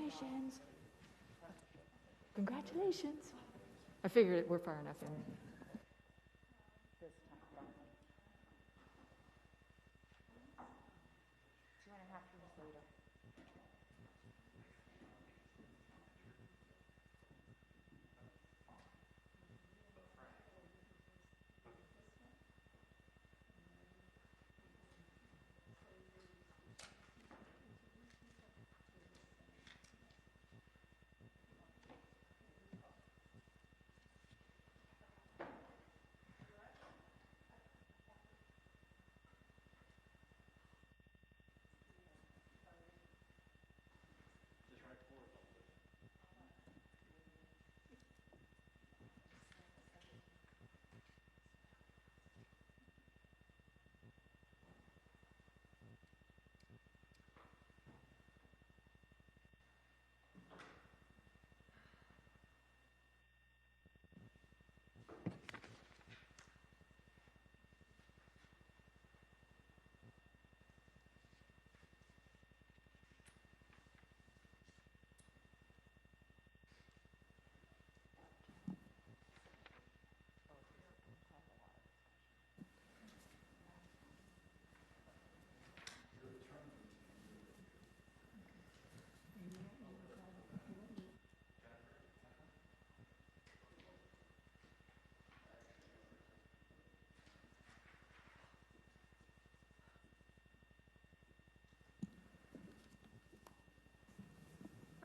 Congratulations. Congratulations. I figured we're far enough in. This time, don't we? 2.5 years later.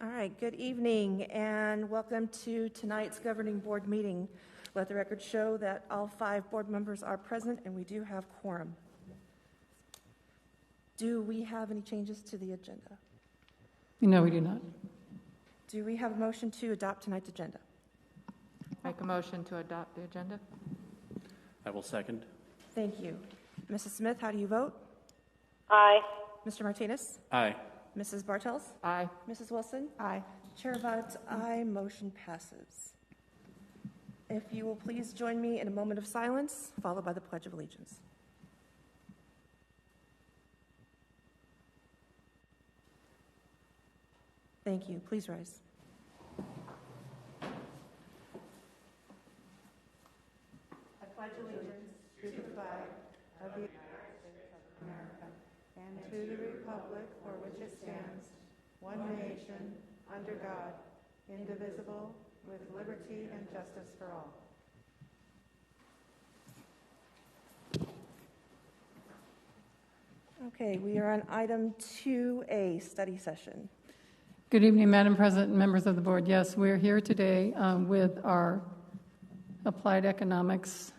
All right, good evening and welcome to tonight's governing board meeting. Let the record show that all 5 board members are present and we do have quorum. Do we have any changes to the agenda? No, we do not. Do we have a motion to adopt tonight's agenda? Make a motion to adopt the agenda. I will second. Thank you. Mrs. Smith, how do you vote? Aye. Mr. Martinez? Aye. Mrs. Bartels? Aye. Mrs. Wilson? Aye. Chair votes aye, motion passes. If you will please join me in a moment of silence, followed by the Pledge of Allegiance. Thank you. Please rise. I pledge allegiance to the flag of the United States of America and to the republic for which it stands, one nation, under God, indivisible, with liberty and justice for all. Okay, we are on item 2A, study session. Good evening, Madam President and members of the board. Yes, we're here today with our applied economics.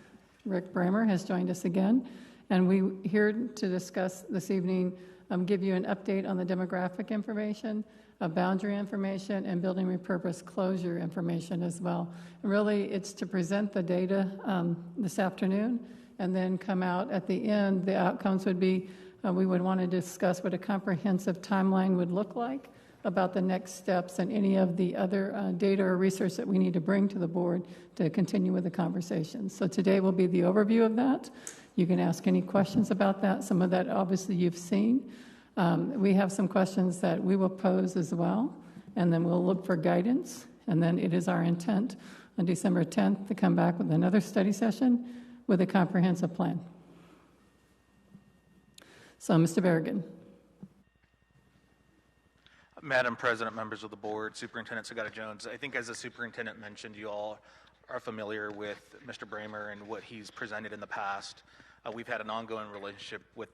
Rick Bramer has joined us again, and we're here to discuss this evening, give you an update on the demographic information, boundary information, and building repurpose closure information as well. And really, it's to present the data this afternoon, and then come out at the end. The outcomes would be we would want to discuss what a comprehensive timeline would look like about the next steps and any of the other data or research that we need to bring to the board to continue with the conversation. So today will be the overview of that. You can ask any questions about that. Some of that obviously you've seen. We have some questions that we will pose as well, and then we'll look for guidance. And then it is our intent on December 10th to come back with another study session with a comprehensive plan. So, Mr. Berrigan. Madam President, members of the board, Superintendent Segata-Jones, I think as the superintendent mentioned, you all are familiar with Mr. Bramer and what he's presented in the past. We've had an ongoing relationship with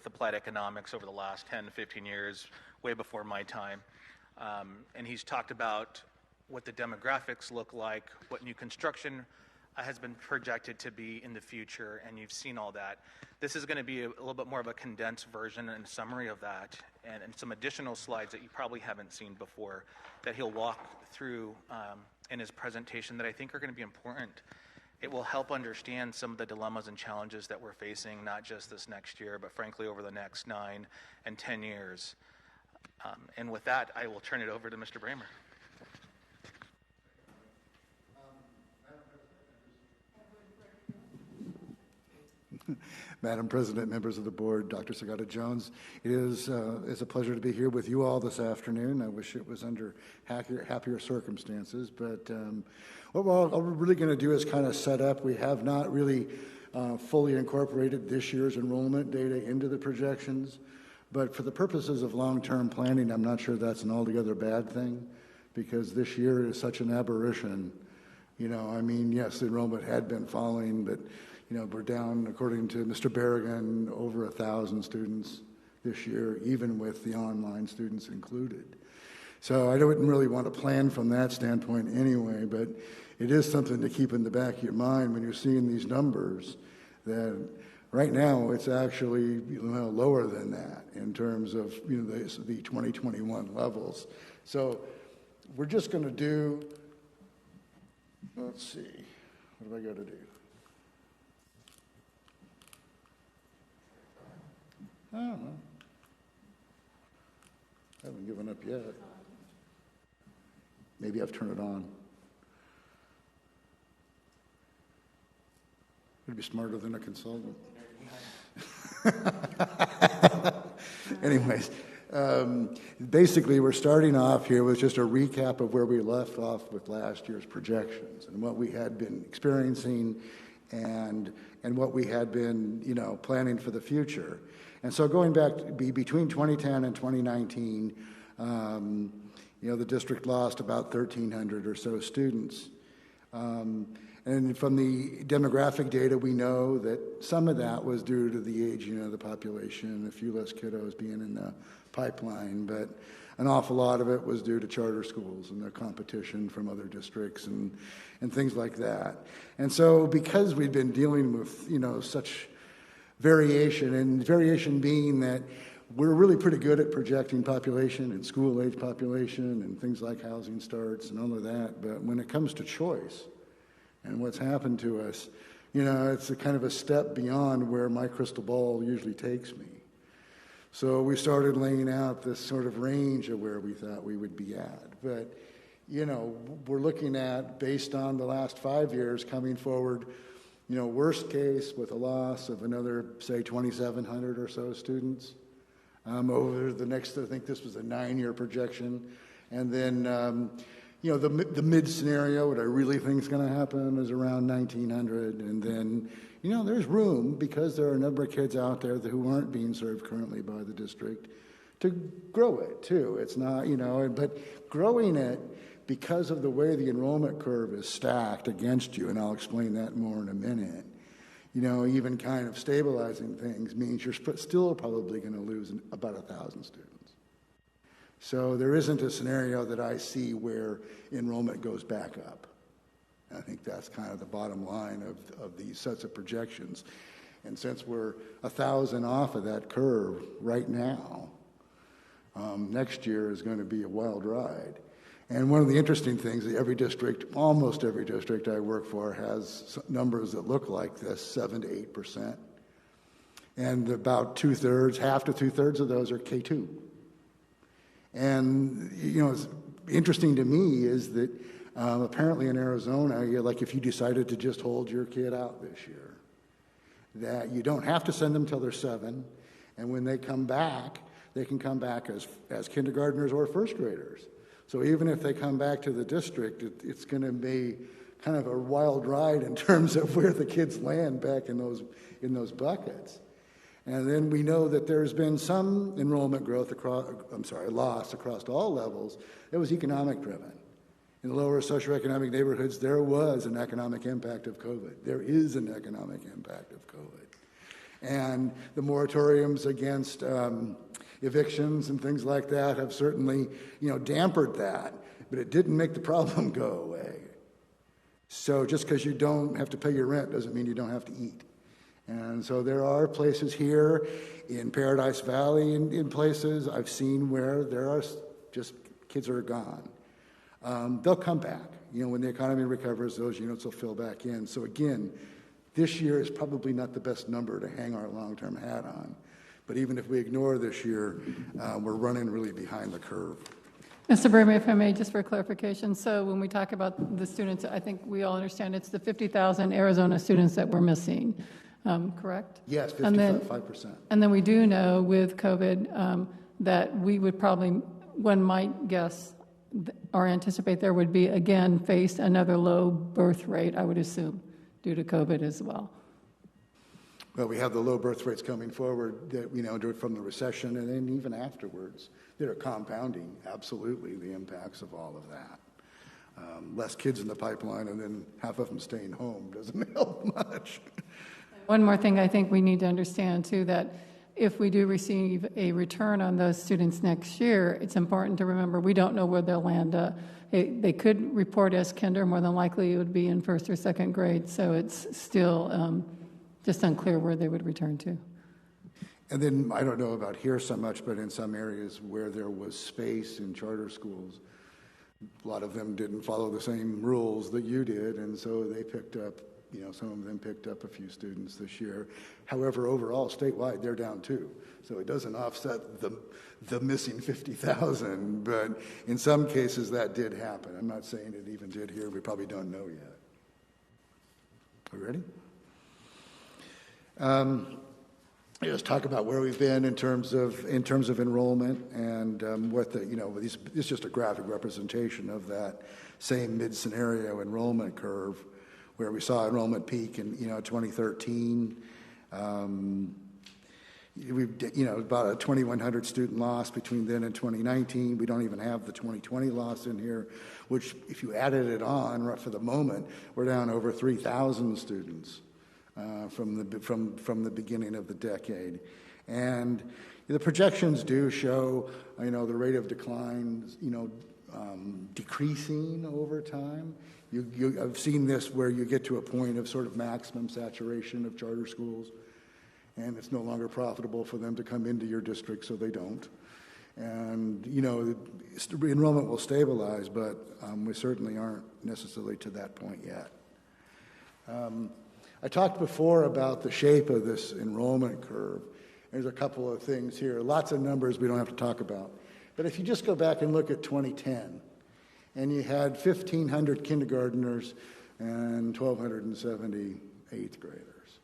applied economics over the last 10 to 15 years, way before my time. And he's talked about what the demographics look like, what new construction has been projected to be in the future, and you've seen all that. This is going to be a little bit more of a condensed version and summary of that, and some additional slides that you probably haven't seen before that he'll walk through in his presentation that I think are going to be important. It will help understand some of the dilemmas and challenges that we're facing, not just this next year, but frankly over the next 9 and 10 years. And with that, I will turn it over to Mr. Bramer. Madam President, members of the board, Dr. Sagata Jones, it's a pleasure to be here with you all this afternoon. I wish it was under happier circumstances, but what we're really going to do is kind of set up. We have not really fully incorporated this year's enrollment data into the projections, but for the purposes of long-term planning, I'm not sure that's an altogether bad thing, because this year is such an aberration. You know, I mean, yes, the enrollment had been falling, but you know, we're down, according to Mr. Berrigan, over 1,000 students this year, even with the online students included. So I wouldn't really want to plan from that standpoint anyway, but it is something to keep in the back of your mind when you're seeing these numbers, that right now it's actually lower than that in terms of the 2021 levels. So we're just going to do, let's see, what have I got to do? I don't know. I haven't given up yet. Maybe I've turned it on. I'd be smarter than a consultant. Anyways, basically we're starting off here with just a recap of where we left off with last year's projections and what we had been experiencing and what we had been, planning for the future. And so going back between 2010 and 2019, the district lost about 1,300 or so students. And from the demographic data, we know that some of that was due to the aging of the population, a few less kiddos being in the pipeline, but an awful lot of it was due to charter schools and the competition from other districts and things like that. And so because we've been dealing with, such variation, and variation being that we're really pretty good at projecting population and school-age population and things like housing starts and all of that, but when it comes to choice and what's happened to us, it's a kind of a step beyond where my crystal ball usually takes me. So we started laying out this sort of range of where we thought we would be at. But, we're looking at, based on the last 5 years coming forward, worst case with a loss of another, say, 2,700 or so students over the next, I think this was a 9-year projection. And then, the mid scenario, what I really think is going to happen is around 1,900. And then, there's room, because there are a number of kids out there who aren't being served currently by the district, to grow it too. It's not, but growing it because of the way the enrollment curve is stacked against you, and I'll explain that more in a minute, even kind of stabilizing things means you're still probably going to lose about 1,000 students. So there isn't a scenario that I see where enrollment goes back up. I think that's kind of the bottom line of these sets of projections. And since we're 1,000 off of that curve right now, next year is going to be a wild ride. And one of the interesting things that almost every district I work for has numbers that look like this, 7 to 8%. And about half to two-thirds of those are K2. And, it's interesting to me is that apparently in Arizona, like if you decided to just hold your kid out this year, that you don't have to send them till they're 7, and when they come back, they can come back as kindergartners or first graders. So even if they come back to the district, it's going to be kind of a wild ride in terms of where the kids land back in those buckets. And then we know that there's been some enrollment loss across all levels. It was economic driven. In the lower socioeconomic neighborhoods, there was an economic impact of COVID. There is an economic impact of COVID. And the moratoriums against evictions and things like that have certainly, dampered that, but it didn't make the problem go away. So just because you don't have to pay your rent doesn't mean you don't have to eat. And so there are places here in Paradise Valley, in places I've seen where there are just kids are gone. They'll come back. When the economy recovers, those units will fill back in. So again, this year is probably not the best number to hang our long-term hat on. But even if we ignore this year, we're running really behind the curve. Mr. Berman, if I may, just for clarification, so when we talk about the students, I think we all understand it's the 50,000 Arizona students that we're missing. correct? Yes, And then- 55%. And then we do know with COVID that we would probably, one might guess or anticipate there would be, again, face another low birth rate, I would assume, due to COVID as well. Well, we have the low birth rates coming forward that, from the recession and then even afterwards that are compounding, absolutely, the impacts of all of that. Less kids in the pipeline and then half of them staying home doesn't help much. One more thing I think we need to understand, too, that if we do receive a return on those students next year, it's important to remember we don't know where they'll land. They could report as kinder. More than likely it would be in first or second grade, so it's still just unclear where they would return to. And then, I don't know about here so much, but in some areas where there was space in charter schools, a lot of them didn't follow the same rules that you did, and so they picked up, some of them picked up a few students this year. However, overall, statewide, they're down too. So it doesn't offset the missing 50,000, but in some cases that did happen. I'm not saying it even did here. We probably don't know yet. Are we ready? Let's talk about where we've been in terms of enrollment and what this is just a graphic representation of that same mid-scenario enrollment curve, where we saw enrollment peak in 2013. We've about a 2,100 student loss between then and 2019. We don't even have the 2020 loss in here, which if you added it on right for the moment, we're down over 3,000 students. From the beginning of the decade, and the projections do show the rate of decline decreasing over time. I've seen this where you get to a point of sort of maximum saturation of charter schools, and it's no longer profitable for them to come into your district, so they don't. And enrollment will stabilize, but we certainly aren't necessarily to that point yet. I talked before about the shape of this enrollment curve. There's a couple of things here. Lots of numbers we don't have to talk about. But if you just go back and look at 2010, and you had 1,500 kindergartners and 1,270 eighth graders.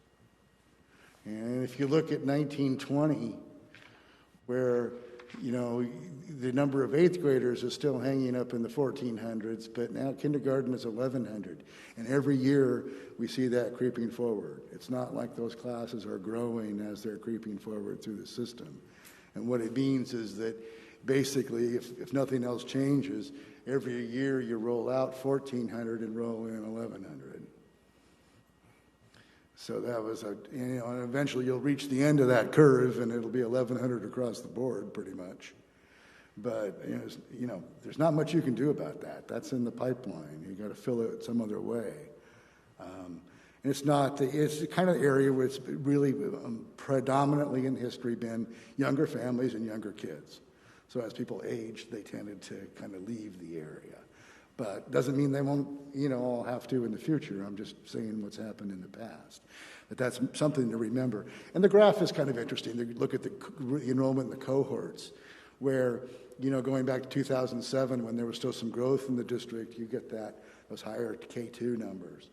And if you look at 1920, where the number of eighth graders is still hanging up in the 1,400s, but now kindergarten is 1,100. And every year we see that creeping forward. It's not like those classes are growing as they're creeping forward through the system. And what it means is that basically, if nothing else changes, every year you roll out 1,400 and roll in 1,100. So that was and eventually you'll reach the end of that curve and it'll be 1,100 across the board pretty much. But, there's not much you can do about that. That's in the pipeline. You got to fill it some other way. And it's the kind of area where it's really predominantly in history been younger families and younger kids. So as people aged, they tended to kind of leave the area. But doesn't mean they won't, all have to in the future. I'm just saying what's happened in the past. But that's something to remember. And the graph is kind of interesting. They look at the enrollment in the cohorts, where, going back to 2007, when there was still some growth in the district, you get those higher K2 numbers.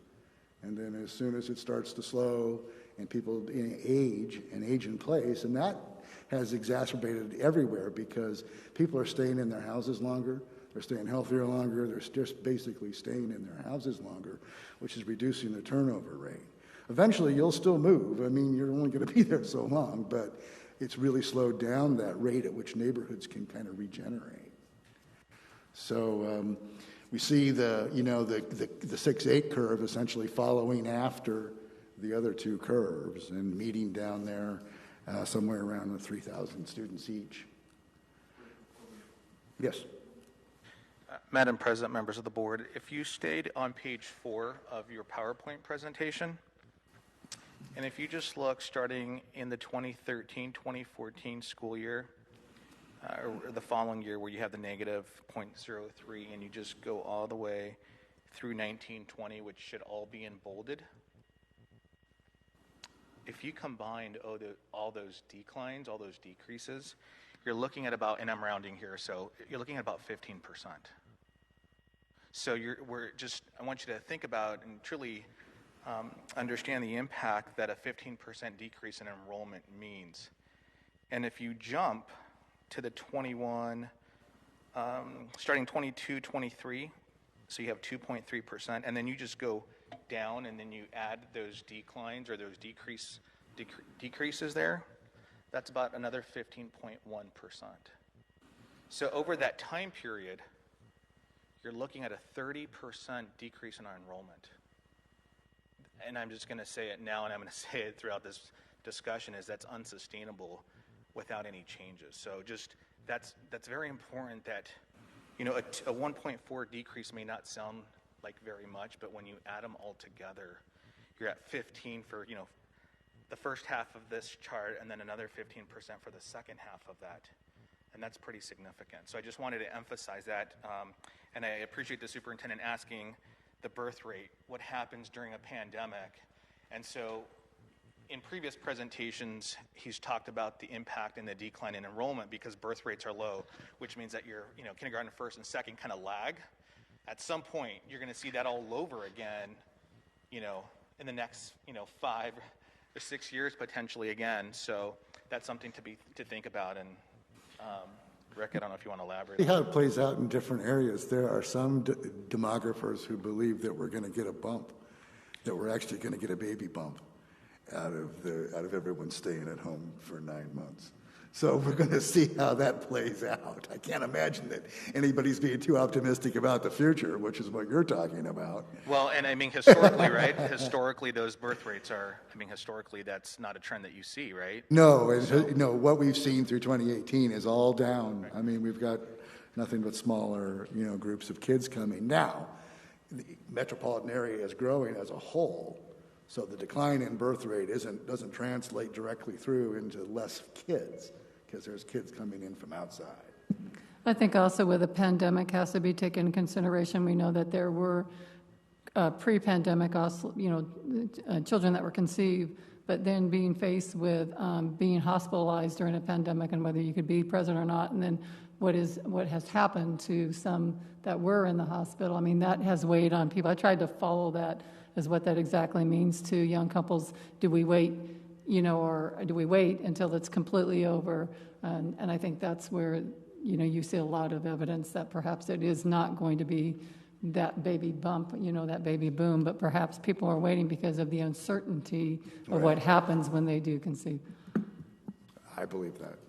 And then as soon as it starts to slow and people age in place, and that has exacerbated everywhere because people are staying in their houses longer. They're staying healthier longer. They're just basically staying in their houses longer, which is reducing the turnover rate. Eventually, you'll still move. I mean, you're only going to be there so long, but it's really slowed down that rate at which neighborhoods can kind of regenerate. So we see the 6-8 curve essentially following after the other two curves and meeting down there somewhere around the 3,000 students each. Yes. Madam President, members of the board, if you stayed on page 4 of your PowerPoint presentation, and if you just look starting in the 2013-2014 school year, or the following year where you have the negative 0.03, and you just go all the way through 1920, which should all be in bolded. If you combined all those declines, all those decreases, you're looking at about, and I'm rounding here, so you're looking at about 15%. So I want you to think about and truly understand the impact that a 15% decrease in enrollment means. And if you jump to the 21, starting 22, 23, so you have 2.3%, and then you just go down and then you add those declines or those decreases there, that's about another 15.1%. So over that time period, you're looking at a 30% decrease in our enrollment. And I'm just going to say it now, and I'm going to say it throughout this discussion, is that's unsustainable without any changes. So just that's very important that, you know, a 1.4 decrease may not sound like very much, but when you add them all together, you're at 15 for, you know, the first half of this chart, and then another 15% for the second half of that. And that's pretty significant. So I just wanted to emphasize that, and I appreciate the superintendent asking the birth rate, what happens during a pandemic. And so in previous presentations, he's talked about the impact and the decline in enrollment because birth rates are low, which means that your, you know, kindergarten, first, and second kind of lag. At some point, you're going to see that all over again, you know, in the next, you know, 5 or 6 years potentially again. So that's something to think about. And Rick, I don't know if you want to elaborate. See how it plays out in different areas. There are some demographers who believe that we're going to get a bump, that we're actually going to get a baby bump out of everyone staying at home for 9 months. So we're going to see how that plays out. I can't imagine that anybody's being too optimistic about the future, which is what you're talking about. Well, and I mean, historically, right? Historically, those birth rates are, I mean, historically, that's not a trend that you see, right? No, no. What we've seen through 2018 is all down. I mean, we've got nothing but smaller, you know, groups of kids coming. Now, the metropolitan area is growing as a whole, so the decline in birth rate doesn't translate directly through into less kids, because there's kids coming in from outside. I think also with the pandemic has to be taken into consideration. We know that there were pre-pandemic also, you know, children that were conceived, but then being faced with being hospitalized during a pandemic and whether you could be present or not, and then what has happened to some that were in the hospital. I mean, that has weighed on people. I tried to follow that as what that exactly means to young couples. Do we wait, you know, or do we wait until it's completely over? And I think that's where, you know, you see a lot of evidence that perhaps it is not going to be that baby bump, you know, that baby boom, but perhaps people are waiting because of the uncertainty of what happens when they do conceive. I believe that.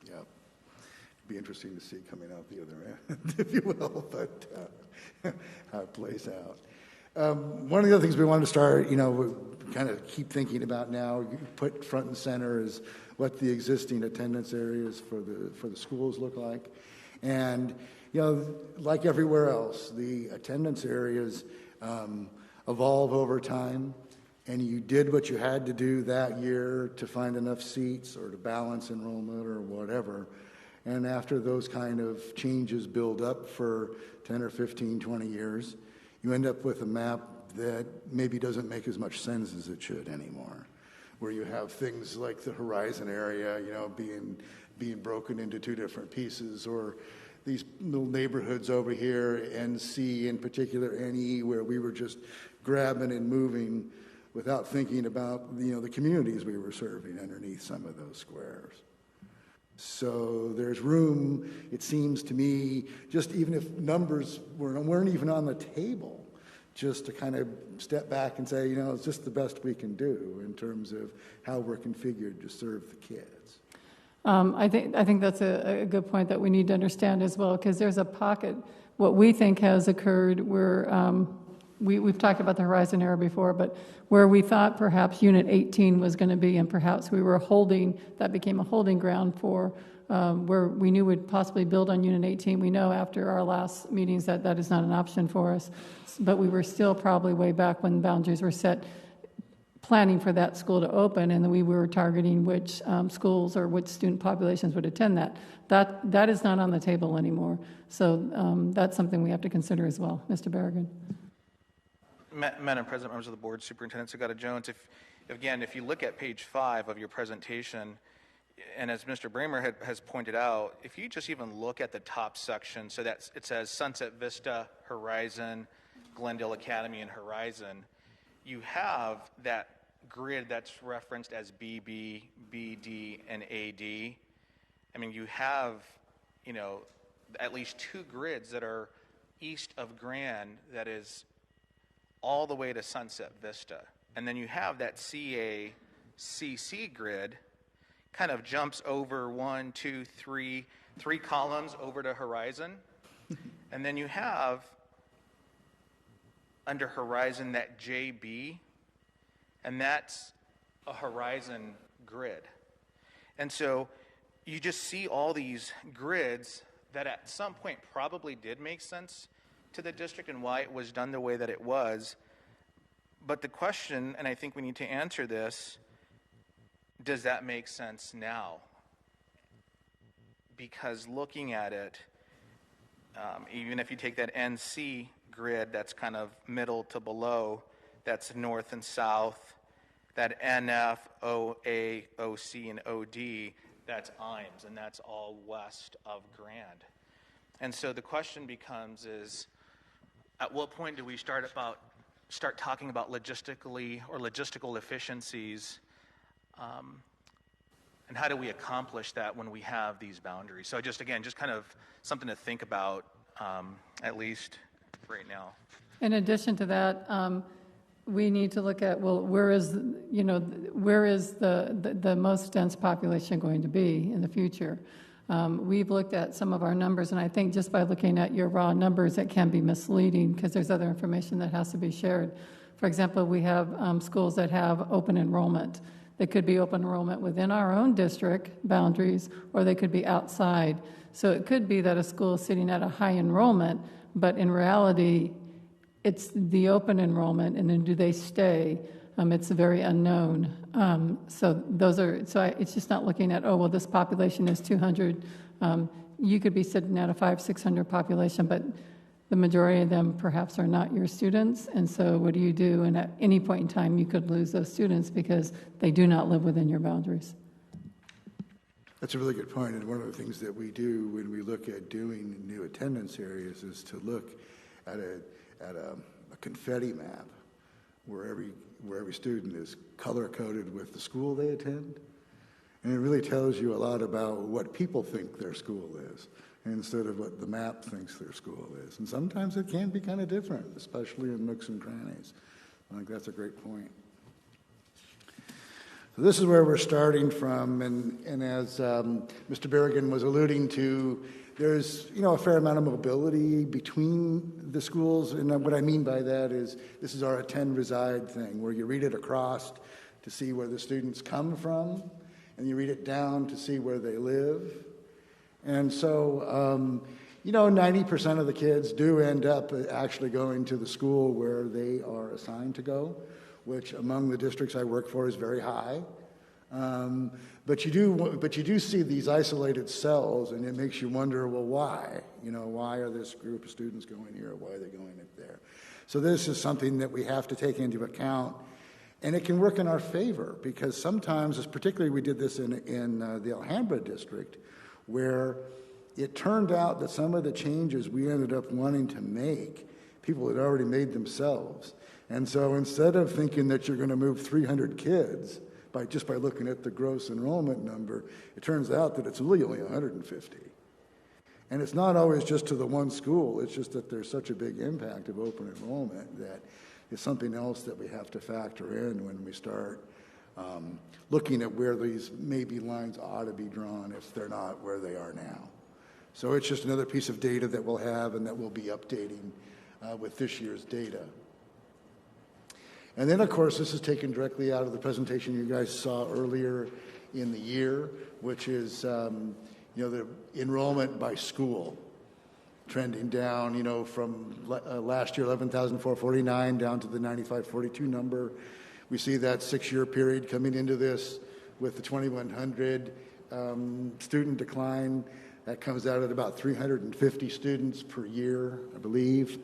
Yeah. It'd be interesting to see coming out the other end, if you will, but how it plays out. One of the other things we want to start, you know, we kind of keep thinking about now, you put front and center is what the existing attendance areas for the schools look like. And, you know, like everywhere else, the attendance areas evolve over time, and you did what you had to do that year to find enough seats or to balance enrollment or whatever. And after those kind of changes build up for 10 or 15, 20 years, you end up with a map that maybe doesn't make as much sense as it should anymore, where you have things like the Horizon area, you know, being broken into 2 different pieces, or these little neighborhoods over here, NC in particular, NE, where we were just grabbing and moving without thinking about, you know, the communities we were serving underneath some of those squares. So there's room, it seems to me, just even if numbers weren't even on the table, just to kind of step back and say, you know, it's just the best we can do in terms of how we're configured to serve the kids. I think that's a good point that we need to understand as well, because there's a pocket, what we think has occurred where we've talked about the Horizon era before, but where we thought perhaps Unit 18 was going to be, and perhaps we were that became a holding ground for where we knew we'd possibly build on Unit 18. We know after our last meetings that that is not an option for us, but we were still probably way back when boundaries were set, planning for that school to open, and then we were targeting which schools or which student populations would attend that. That is not on the table anymore. So that's something we have to consider as well. Mr. Berrigan. Madam President, members of the board, Superintendent Segata-Jones, if you look at page 5 of your presentation, and as Mr. Bramer has pointed out, if you just even look at the top section, so that it says Sunset Vista, Horizon, Glendale Academy, and Horizon, you have that grid that's referenced as BB, BD, and AD. I mean, you have, at least 2 grids that are east of Grand that is all the way to Sunset Vista. And then you have that CA-CC grid kind of jumps over 1, 2, 3 columns over to Horizon. And then you have under Horizon that JB, and that's a Horizon grid. And so you just see all these grids that at some point probably did make sense to the district and why it was done the way that it was. But the question, and I think we need to answer this, does that make sense now? Because looking at it, even if you take that NC grid that's kind of middle to below, that's north and south, that NF, OA, OC, and OD, that's IMES, and that's all west of Grand. And so the question becomes is, at what point do we start talking about logistical efficiencies, and how do we accomplish that when we have these boundaries? So just kind of something to think about, at least right now. In addition to that, we need to look at, well, where is the most dense population going to be in the future? We've looked at some of our numbers, and I think just by looking at your raw numbers, it can be misleading because there's other information that has to be shared. For example, we have schools that have open enrollment. They could be open enrollment within our own district boundaries, or they could be outside. So it could be that a school is sitting at a high enrollment, but in reality, it's the open enrollment, and then do they stay? It's very unknown. It's just not looking at, this population is 200. You could be sitting at a 500-600 population, but the majority of them perhaps are not your students. And so what do you do? And at any point in time, you could lose those students because they do not live within your boundaries. That's a really good point. And one of the things that we do when we look at doing new attendance areas is to look at a confetti map where every student is color-coded with the school they attend. And it really tells you a lot about what people think their school is instead of what the map thinks their school is. And sometimes it can be kind of different, especially in nooks and crannies. I think that's a great point. So this is where we're starting from, and as Mr. Berrigan was alluding to, there's a fair amount of mobility between the schools, and what I mean by that is this is our attend reside thing, where you read it across to see where the students come from, and you read it down to see where they live. And so 90% of the kids do end up actually going to the school where they are assigned to go, which among the districts I work for is very high. But you do see these isolated cells, and it makes you wonder, well, why? Why are this group of students going here? Why are they going up there? So this is something that we have to take into account, and it can work in our favor because sometimes, particularly we did this in the Alhambra district, where it turned out that some of the changes we ended up wanting to make, people had already made themselves. And so instead of thinking that you're going to move 300 kids by looking at the gross enrollment number, it turns out that it's really only 150. And it's not always just to the one school, it's just that there's such a big impact of open enrollment that it's something else that we have to factor in when we start looking at where these maybe lines ought to be drawn if they're not where they are now. So it's just another piece of data that we'll have and that we'll be updating with this year's data. And then, of course, this is taken directly out of the presentation you guys saw earlier in the year, which is, the enrollment by school, trending down, from last year, 11,449 down to the 9,542 number. We see that 6-year period coming into this with the 2,100 student decline. That comes out at about 350 students per year, I believe.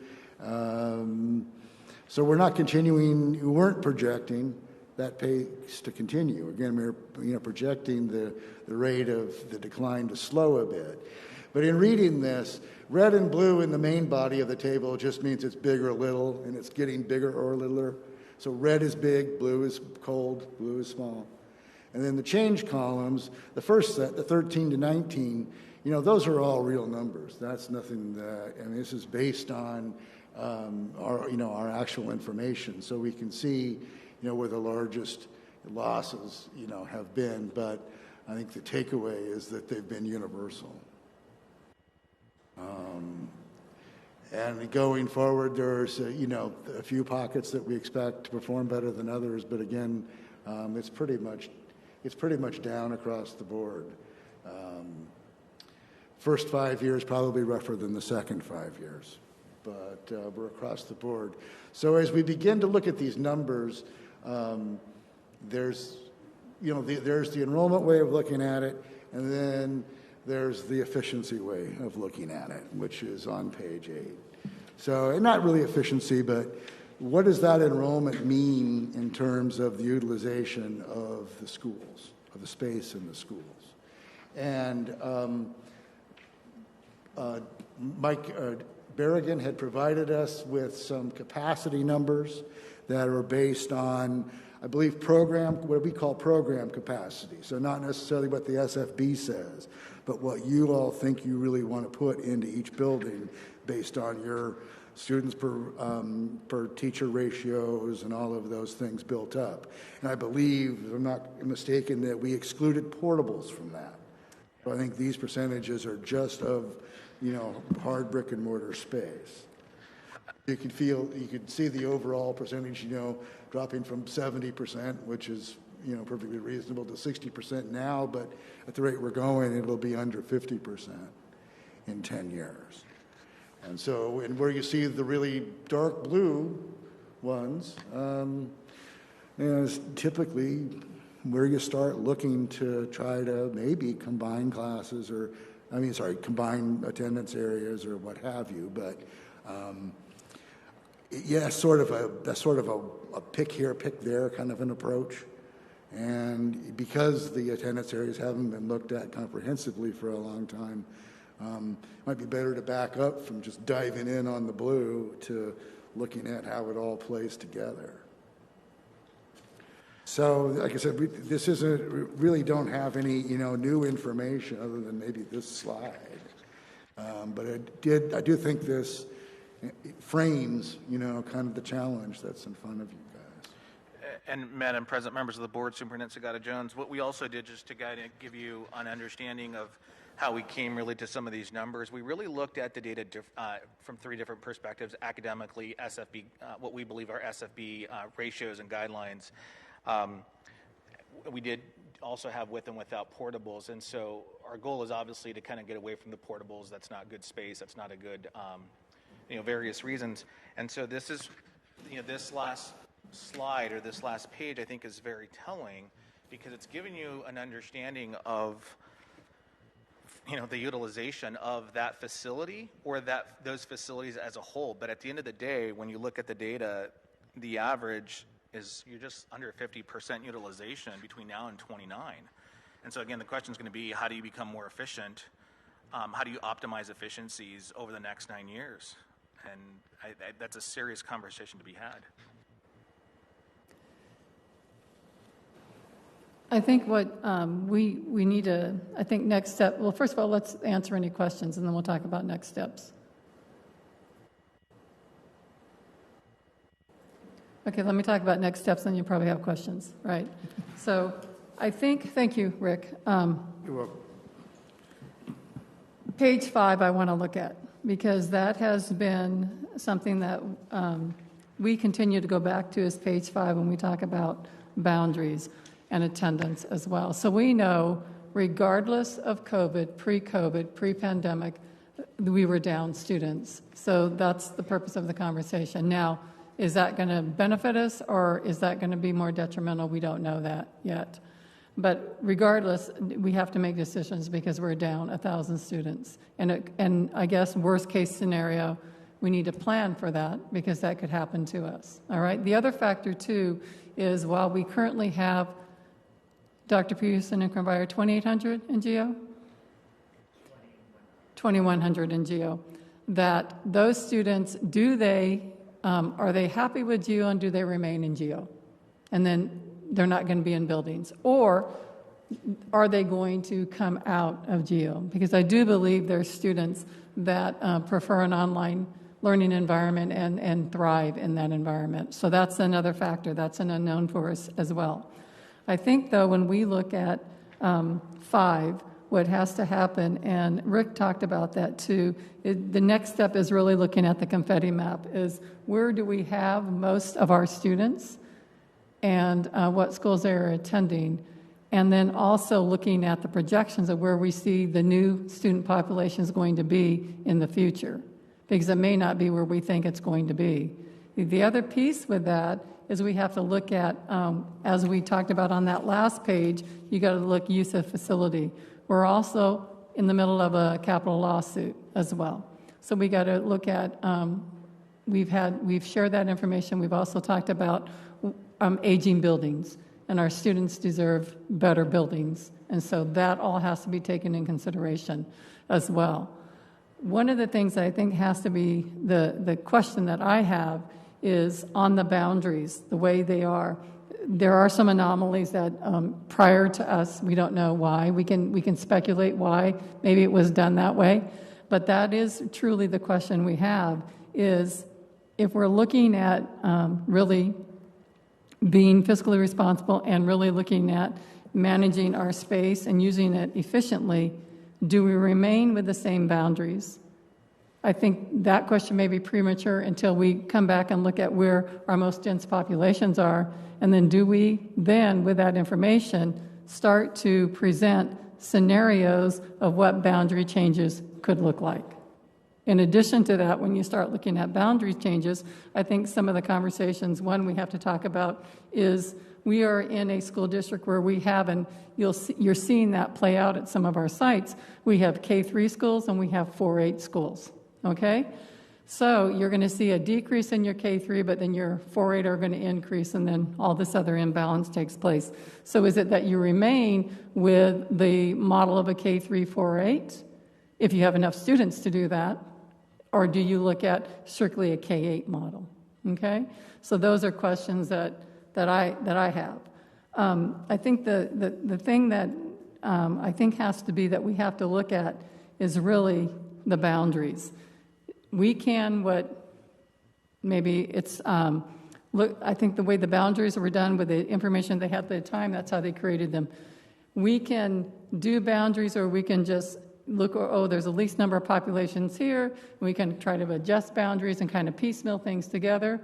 So we're not continuing, we weren't projecting that pace to continue. Again, we're projecting the rate of the decline to slow a bit. But in reading this, red and blue in the main body of the table just means it's big or little, and it's getting bigger or littler. So red is big, blue is cold, blue is small. And then the change columns, the first set, the 13 to 19, those are all real numbers. That's nothing that, this is based on our actual information. So we can see, where the largest losses, have been. But I think the takeaway is that they've been universal. And going forward, there's, a few pockets that we expect to perform better than others. But again, it's pretty much down across the board. First 5 years probably rougher than the second 5 years, but we're across the board. So as we begin to look at these numbers, there's the enrollment way of looking at it, and then there's the efficiency way of looking at it, which is on page 8. So, and not really efficiency, but what does that enrollment mean in terms of the utilization of the schools, of the space in the schools? And Mike Berrigan had provided us with some capacity numbers that are based on, I believe, what we call program capacity. So not necessarily what the SFB says, but what you all think you really want to put into each building based on your students per teacher ratios and all of those things built up. And I believe, if I'm not mistaken, that we excluded portables from that. So I think these percentages are just of, hard brick and mortar space. You can see the overall percentage, dropping from 70%, which is, perfectly reasonable, to 60% now, but at the rate we're going, it'll be under 50% in 10 years. And so, and where you see the really dark blue ones, is typically where you start looking to try to maybe combine classes combine attendance areas or what have you. But that's sort of a pick here, pick there kind of an approach. And because the attendance areas haven't been looked at comprehensively for a long time, it might be better to back up from just diving in on the blue to looking at how it all plays together. So, like I said, we really don't have any, new information other than maybe this slide. But I do think this frames, kind of the challenge that's in front of you guys. And Madam President, members of the board, Superintendent Sagata-Jones, what we also did just to give you an understanding of how we came really to some of these numbers, we really looked at the data from 3 different perspectives: academically, SFB, what we believe are SFB ratios and guidelines. We did also have with and without portables, and so our goal is obviously to kind of get away from the portables. That's not good space. That's not a good, various reasons. And so this is, this last slide or this last page I think is very telling, because it's giving you an understanding of, the utilization of that facility or those facilities as a whole. But at the end of the day, when you look at the data, the average is you're just under 50% utilization between now and 29. And so again, the question is going to be, how do you become more efficient? How do you optimize efficiencies over the next 9 years? And that's a serious conversation to be had. I think what we need to, next step, well, first of all, let's answer any questions, and then we'll talk about next steps. Okay, let me talk about next steps, and you probably have questions, right? So thank you, Rick. You're welcome. Page 5 I want to look at, because that has been something that we continue to go back to as page 5 when we talk about boundaries and attendance as well. So we know, regardless of COVID, pre-pandemic, we were down students. So that's the purpose of the conversation. Now, is that going to benefit us, or is that going to be more detrimental? We don't know that yet. But regardless, we have to make decisions because we're down 1,000 students. And I guess worst case scenario, we need to plan for that because that could happen to us. All right. The other factor too is, while we currently have, Dr. Peterson and Cronbyer, 2,800 in GO? 2,100 in GO. That those students, do they are they happy with GEO and do they remain in GEO? And then they're not going to be in buildings. Or are they going to come out of GEO? Because I do believe there's students that prefer an online learning environment and thrive in that environment. So that's another factor. That's an unknown for us as well. I think, though, when we look at 5, what has to happen, and Rick talked about that too, the next step is really looking at the confetti map, is where do we have most of our students and what schools they are attending, and then also looking at the projections of where we see the new student population is going to be in the future, because it may not be where we think it's going to be. The other piece with that is we have to look at, as we talked about on that last page, you got to look use of facility. We're also in the middle of a capital lawsuit as well. So we got to look at, we've shared that information. We've also talked about aging buildings, and our students deserve better buildings. And so that all has to be taken in consideration as well. One of the things that I think has to be the question that I have is on the boundaries, the way they are. There are some anomalies that prior to us, we don't know why. We can speculate why. Maybe it was done that way. But that is truly the question we have, is if we're looking at really being fiscally responsible and really looking at managing our space and using it efficiently, do we remain with the same boundaries? I think that question may be premature until we come back and look at where our most dense populations are, and then do we then, with that information, start to present scenarios of what boundary changes could look like. In addition to that, when you start looking at boundary changes, I think some of the conversations, one we have to talk about is we are in a school district where we have, and you're seeing that play out at some of our sites, we have K-3 schools and we have 4-8 schools, okay? So you're going to see a decrease in your K-3, but then your 4-8 are going to increase, and then all this other imbalance takes place. So is it that you remain with the model of a K-3, 4-8, if you have enough students to do that, or do you look at strictly a K-8 model, okay? So those are questions that I have. I think the thing that I think has to be that we have to look at is really the boundaries. We can, maybe it's, look, I think the way the boundaries were done with the information they had at the time, that's how they created them. We can do boundaries, or we can just look, oh, there's the least number of populations here. We can try to adjust boundaries and kind of piecemeal things together.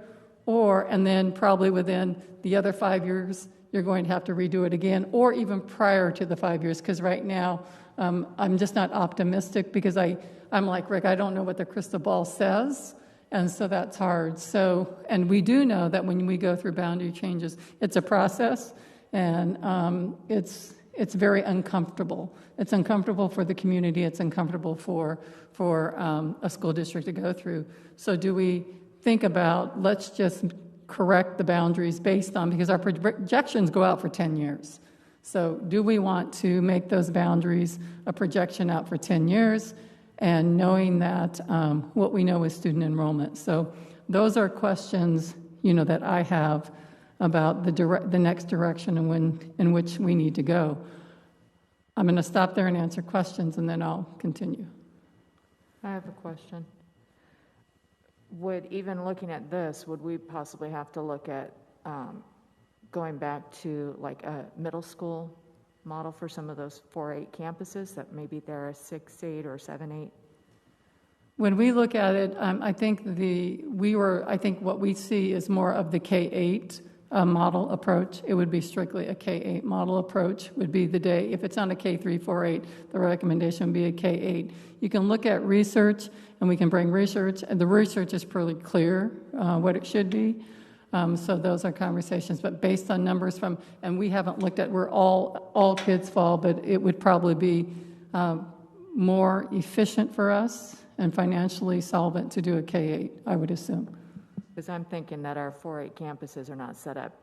And then probably within the other 5 years, you're going to have to redo it again, or even prior to the 5 years, because right now, I'm just not optimistic, because I'm like Rick, I don't know what the crystal ball says, and so that's hard. So, and we do know that when we go through boundary changes, it's a process, and it's very uncomfortable. It's uncomfortable for the community. It's uncomfortable for a school district to go through. So do we think about, let's just correct the boundaries based on, because our projections go out for 10 years. So do we want to make those boundaries a projection out for 10 years, and knowing that what we know is student enrollment? So those are questions, that I have about the next direction and in which we need to go. I'm going to stop there and answer questions, and then I'll continue. I have a question. Even looking at this, would we possibly have to look at going back to like a middle school model for some of those 4-8 campuses that maybe they're a 6-8 or 7-8? When we look at it, I think what we see is more of the K-8 model approach. It would be strictly a K-8 model approach would be the day. If it's on a K-3, 4-8, the recommendation would be a K-8. You can look at research, and we can bring research, and the research is pretty clear what it should be. So those are conversations, but based on numbers and we haven't looked at where all kids fall, but it would probably be more efficient for us and financially solvent to do a K-8, I would assume. Because I'm thinking that our 4-8 campuses are not set up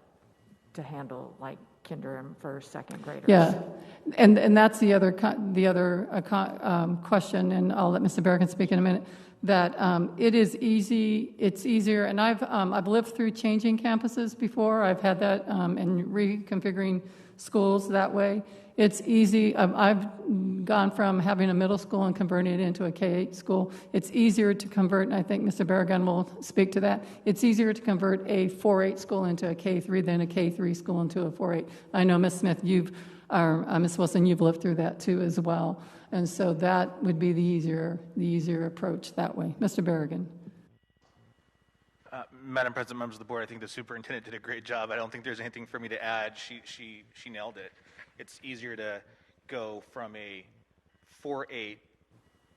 to handle like kinder and first, second graders. Yeah, and that's the other question, and I'll let Mr. Berrigan speak in a minute, that it is easy, it's easier, and I've lived through changing campuses before. I've had that and reconfiguring schools that way. It's easy. I've gone from having a middle school and converting it into a K-8 school. It's easier to convert, and I think Mr. Berrigan will speak to that. It's easier to convert a 4-8 school into a K-3 than a K-3 school into a 4-8. I know, Ms. Smith, Ms. Wilson, you've lived through that too as well. And so that would be the easier approach that way. Mr. Berrigan. Madam President, members of the board, I think the superintendent did a great job. I don't think there's anything for me to add. She nailed it. It's easier to go from a 4-8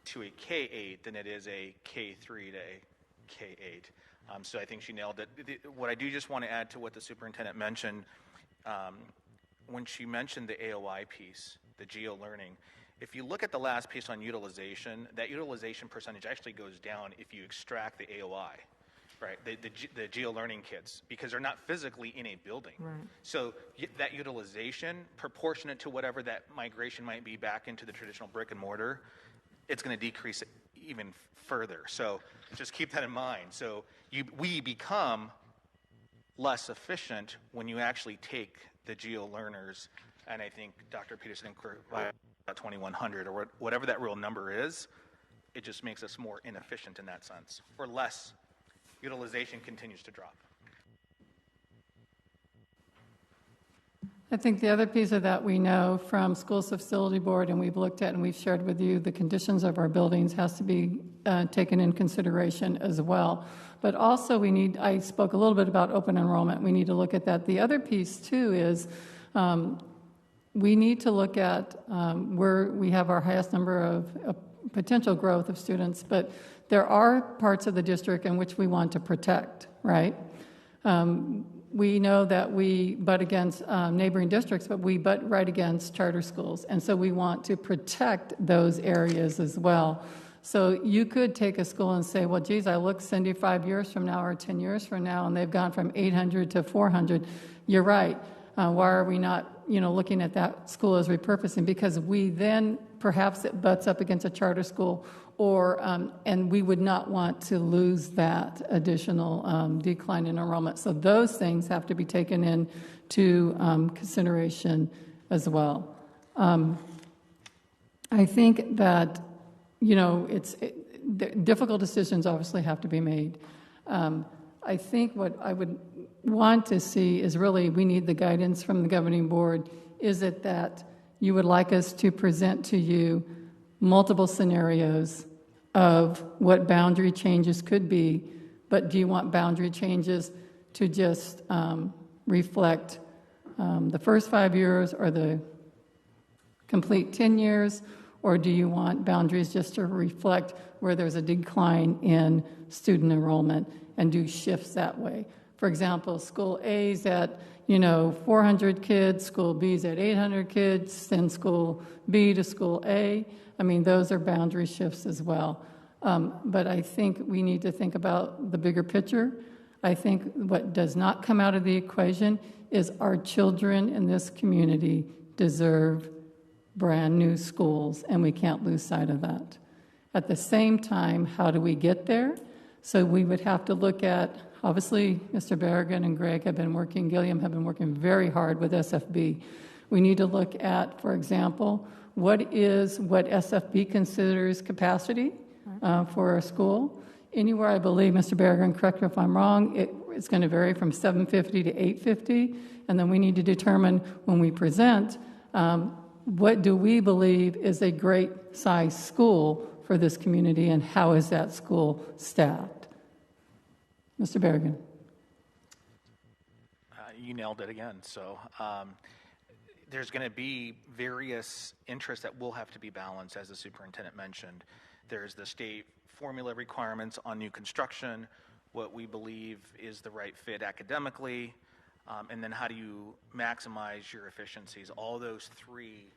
to a K-8 than it is a K-3 to a K-8. So I think she nailed it. What I do just want to add to what the superintendent mentioned, when she mentioned the AOI piece, the geo-learning, if you look at the last piece on utilization, that utilization percentage actually goes down if you extract the AOI. Right, the geo-learning kids, because they're not physically in a building. Right. So that utilization, proportionate to whatever that migration might be back into the traditional brick and mortar, it's going to decrease it even further. So just keep that in mind. So we become less efficient when you actually take the geo-learners, and I think Dr. Peterson inquired about 2,100 or whatever that real number is, it just makes us more inefficient in that sense, or less. Utilization continues to drop. I think the other piece of that we know from Schools Facility Board, and we've looked at and we've shared with you, the conditions of our buildings has to be taken in consideration as well. But also I spoke a little bit about open enrollment. We need to look at that. The other piece too is we need to look at where we have our highest number of potential growth of students, but there are parts of the district in which we want to protect, right? We know that we butt against neighboring districts, but we butt right against charter schools. And so we want to protect those areas as well. So you could take a school and say, well, geez, I look, Cindy, 5 years from now or 10 years from now, and they've gone from 800 to 400. You're right. Why are we not, looking at that school as repurposing? Because we then, perhaps it butts up against a charter school, or and we would not want to lose that additional decline in enrollment. So those things have to be taken into consideration as well. I think that, difficult decisions obviously have to be made. I think what I would want to see is really we need the guidance from the governing board. Is it that you would like us to present to you multiple scenarios of what boundary changes could be, but do you want boundary changes to just reflect the first 5 years or the complete 10 years, or do you want boundaries just to reflect where there's a decline in student enrollment and do shifts that way? For example, school A's at 400 kids, school B's at 800 kids, send school B to school A. I mean, those are boundary shifts as well. But I think we need to think about the bigger picture. I think what does not come out of the equation is our children in this community deserve brand new schools, and we can't lose sight of that. At the same time, how do we get there? So we would have to look at, obviously, Mr. Berrigan and Greg have been working, Gilliam have been working very hard with SFB. We need to look at, for example, what SFB considers capacity for a school. Anywhere, I believe, Mr. Berrigan, correct me if I'm wrong, it's going to vary from 750 to 850, and then we need to determine when we present what do we believe is a great size school for this community, and how is that school staffed? Mr. Berrigan. You nailed it again. So there's going to be various interests that will have to be balanced, as the superintendent mentioned. There's the state formula requirements on new construction, what we believe is the right fit academically, and then how do you maximize your efficiencies. All those three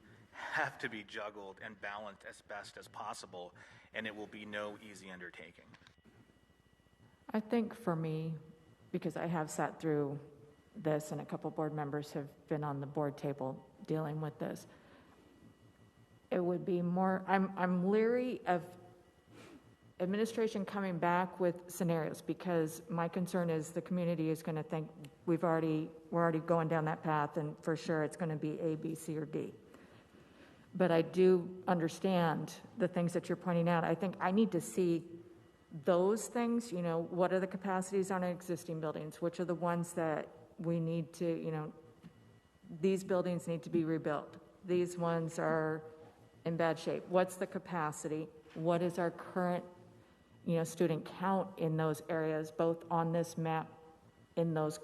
have to be juggled and balanced as best as possible, and it will be no easy undertaking. I think for me, because I have sat through this, and a couple board members have been on the board table dealing with this. It would be more, I'm leery of administration coming back with scenarios, because my concern is the community is going to think we're already going down that path, and for sure it's going to be A, B, C, or D. But I do understand the things that you're pointing out. I think I need to see those things, what are the capacities on existing buildings? Which are the ones that we need to, these buildings need to be rebuilt. These ones are in bad shape. What's the capacity? What is our current, student count in those areas, both on this map, in those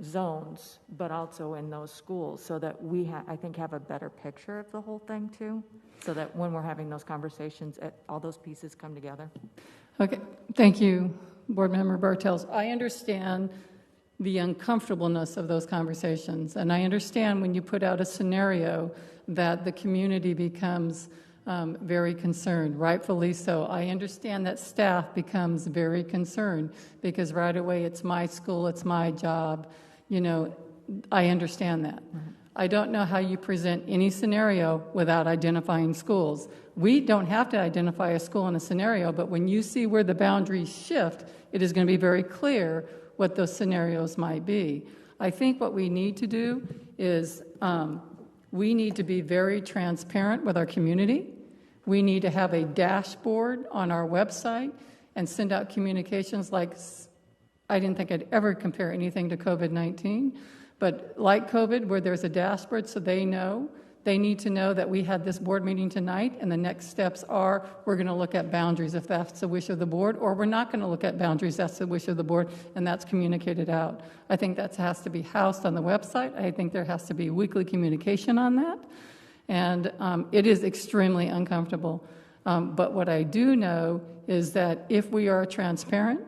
zones, but also in those schools, so that we, I think, have a better picture of the whole thing too, so that when we're having those conversations, all those pieces come together. Okay, thank you, Board Member Bartels. I understand the uncomfortableness of those conversations, and I understand when you put out a scenario that the community becomes very concerned, rightfully so. I understand that staff becomes very concerned because right away it's my school, it's my job. I understand that. Mm-hmm. I don't know how you present any scenario without identifying schools. We don't have to identify a school in a scenario, but when you see where the boundaries shift, it is going to be very clear what those scenarios might be. I think what we need to do is we need to be very transparent with our community. We need to have a dashboard on our website and send out communications like, I didn't think I'd ever compare anything to COVID-19, but like COVID, where there's a dashboard so they need to know that we had this board meeting tonight, and the next steps are we're going to look at boundaries if that's the wish of the board, or we're not going to look at boundaries, that's the wish of the board, and that's communicated out. I think that has to be housed on the website. I think there has to be weekly communication on that, and it is extremely uncomfortable. But what I do know is that if we are transparent,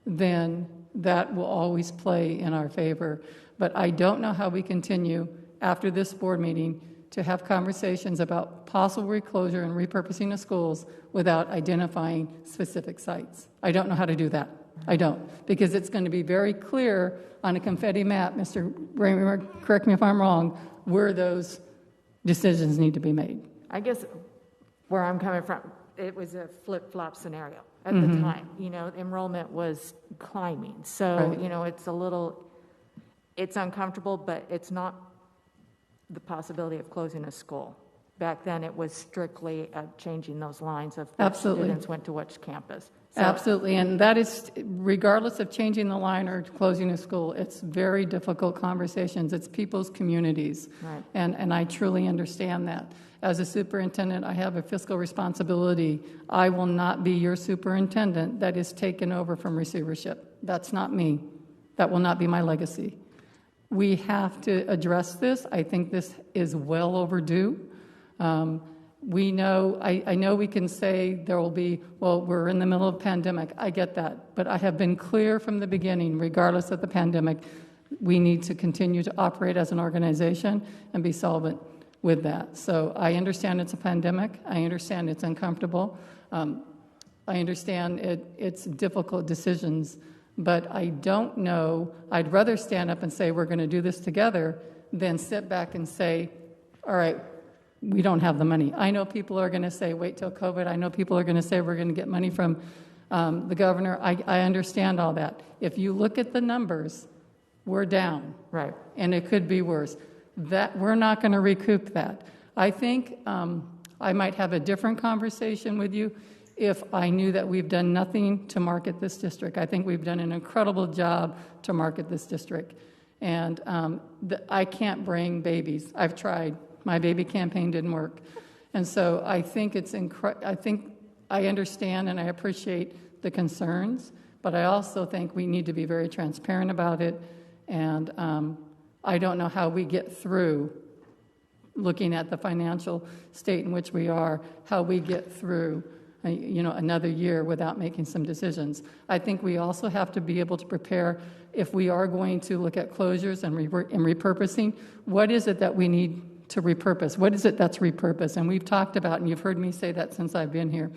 then that will always play in our favor. But I don't know how we continue after this board meeting to have conversations about possible reclosure and repurposing of schools without identifying specific sites. I don't know how to do that. I don't, because it's going to be very clear on a confetti map, Mr. Bramer, correct me if I'm wrong, where those decisions need to be made. I guess where I'm coming from, it was a flip-flop scenario at Mm-hmm. the time. Enrollment was climbing. So, Right. It's uncomfortable, but it's not the possibility of closing a school. Back then, it was strictly changing those lines of which Absolutely. students went to which campus. So, Absolutely, and that is, regardless of changing the line or closing a school, it's very difficult conversations. It's people's communities, Right. and I truly understand that. As a superintendent, I have a fiscal responsibility. I will not be your superintendent that is taken over from receivership. That's not me. That will not be my legacy. We have to address this. I think this is well overdue. We know, I know we can say there will be, well, we're in the middle of a pandemic. I get that. But I have been clear from the beginning, regardless of the pandemic, we need to continue to operate as an organization and be solvent with that. So I understand it's a pandemic. I understand it's uncomfortable. I understand it's difficult decisions. But I don't know, I'd rather stand up and say we're going to do this together than sit back and say, all right, we don't have the money. I know people are going to say, wait till COVID. I know people are going to say we're going to get money from the governor. I understand all that. If you look at the numbers, we're down. Right. And it could be worse. That we're not going to recoup that. I think I might have a different conversation with you if I knew that we've done nothing to market this district. I think we've done an incredible job to market this district. And I can't bring babies. I've tried. My baby campaign didn't work. And so I think I understand and I appreciate the concerns, but I also think we need to be very transparent about it. And I don't know how we get through looking at the financial state in which we are, how we get through another year without making some decisions. I think we also have to be able to prepare if we are going to look at closures and repurposing. What is it that we need to repurpose? What is it that's repurposed? And we've talked about, and you've heard me say that since I've been here,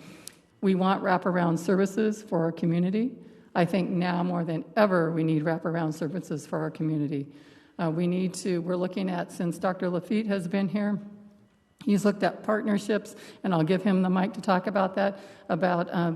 we want wraparound services for our community. I think now more than ever we need wraparound services for our community. We're looking at, since Dr. Lafitte has been here, he's looked at partnerships, and I'll give him the mic to talk about that,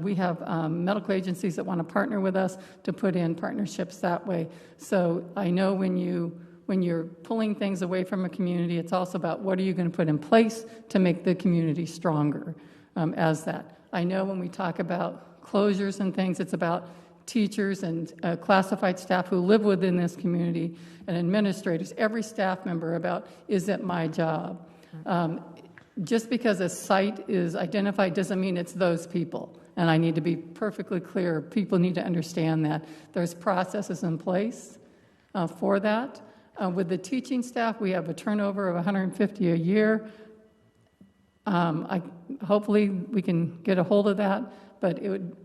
we have medical agencies that want to partner with us to put in partnerships that way. So I know when you're pulling things away from a community, it's also about what are you going to put in place to make the community stronger as that. I know when we talk about closures and things, it's about teachers and classified staff who live within this community and administrators, every staff member about, is it my job? Just because a site is identified doesn't mean it's those people. And I need to be perfectly clear. People need to understand that. There's processes in place for that. With the teaching staff, we have a turnover of 150 a year. Hopefully we can get a hold of that, but it would,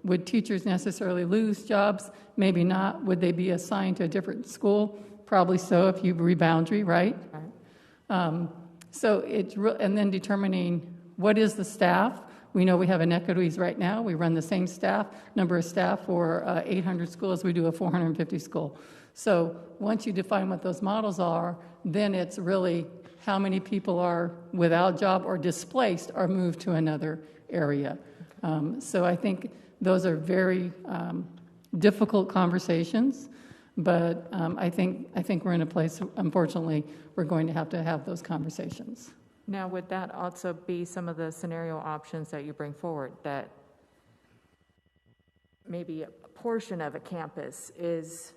would teachers necessarily lose jobs? Maybe not. Would they be assigned to a different school? Probably so if you reboundary, right? So it's and then determining what is the staff. We know we have inequities right now. We run the same number of staff for 800 schools as we do a 450 school. So once you define what those models are, then it's really how many people are without job or displaced or moved to another area. So I think those are very difficult conversations, but I think we're in a place, unfortunately, we're going to have those conversations. Now, would that also be some of the scenario options that you bring forward, that maybe a portion of a campus is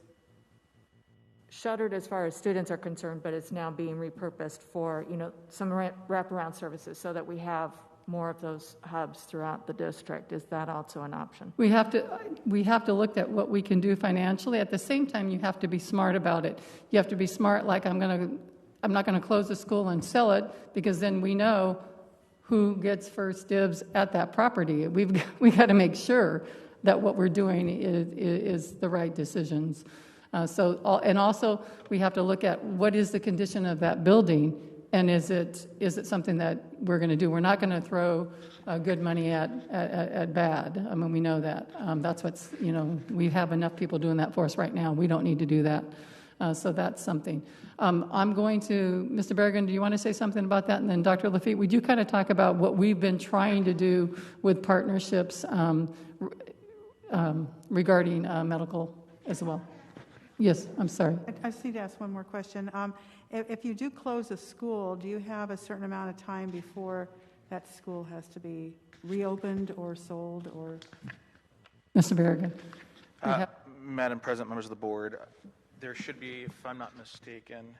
shuttered as far as students are concerned, but it's now being repurposed for, some wraparound services so that we have more of those hubs throughout the district? Is that also an option? We have to look at what we can do financially. At the same time, you have to be smart about it. You have to be smart, like I'm not going to close the school and sell it, because then we know who gets first dibs at that property. We got to make sure that what we're doing is the right decisions. And also we have to look at what is the condition of that building, and is it something that we're going to do? We're not going to throw good money at bad. I mean, we know that. That's what's, we have enough people doing that for us right now. We don't need to do that. So that's something. I'm going to, Mr. Berrigan, do you want to say something about that? And then Dr. Lafitte, would you kind of talk about what we've been trying to do with partnerships regarding medical as well? Yes, I'm sorry. I just need to ask one more question. If you do close a school, do you have a certain amount of time before that school has to be reopened or sold? Or Mr. Berrigan. Madam President, members of the board, there should be, if I'm not mistaken,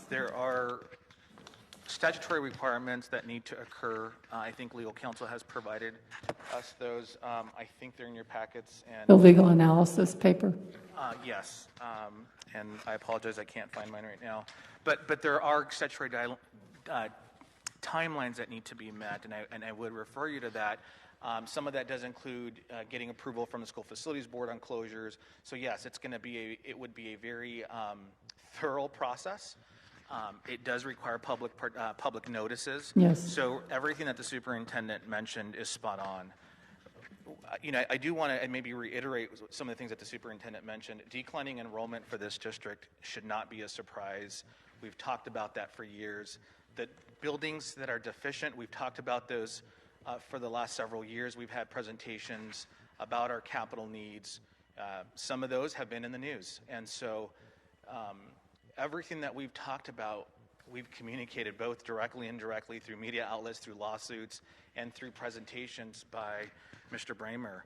there are statutory requirements that need to occur. I think legal counsel has provided us those. I think they're in your packets. And the legal analysis paper. Yes, and I apologize, I can't find mine right now. But there are statutory timelines that need to be met, and I would refer you to that. Some of that does include getting approval from the school facilities board on closures. So yes, it would be a very thorough process. It does require public notices. Yes. So everything that the superintendent mentioned is spot on. I do want to maybe reiterate some of the things that the superintendent mentioned. Declining enrollment for this district should not be a surprise. We've talked about that for years. The buildings that are deficient, we've talked about those for the last several years. We've had presentations about our capital needs. Some of those have been in the news. And so everything that we've talked about, we've communicated both directly and indirectly through media outlets, through lawsuits, and through presentations by Mr. Bramer.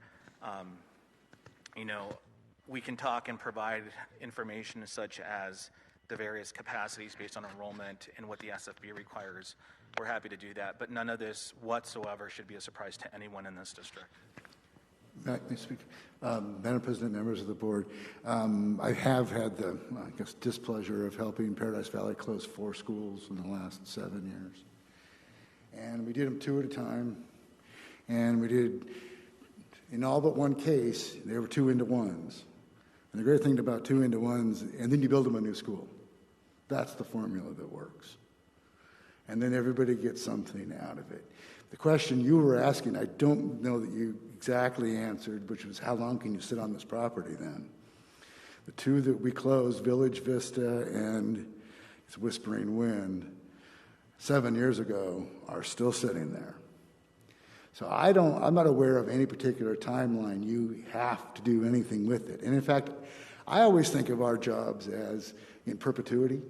We can talk and provide information such as the various capacities based on enrollment and what the SFB requires. We're happy to do that, but none of this whatsoever should be a surprise to anyone in this district. May I speak? Madam President, members of the board, I have had the, displeasure of helping Paradise Valley close 4 schools in the last 7 years. And we did them 2 at a time. And we did, in all but one case, they were 2-into-1s. And the great thing about 2-into-1s, and then you build them a new school. That's the formula that works. And then everybody gets something out of it. The question you were asking, I don't know that you exactly answered, which was how long can you sit on this property then? The two that we closed, Village Vista and it's Whispering Wind, 7 years ago, are still sitting there. So I'm not aware of any particular timeline you have to do anything with it. And in fact, I always think of our jobs as in perpetuity.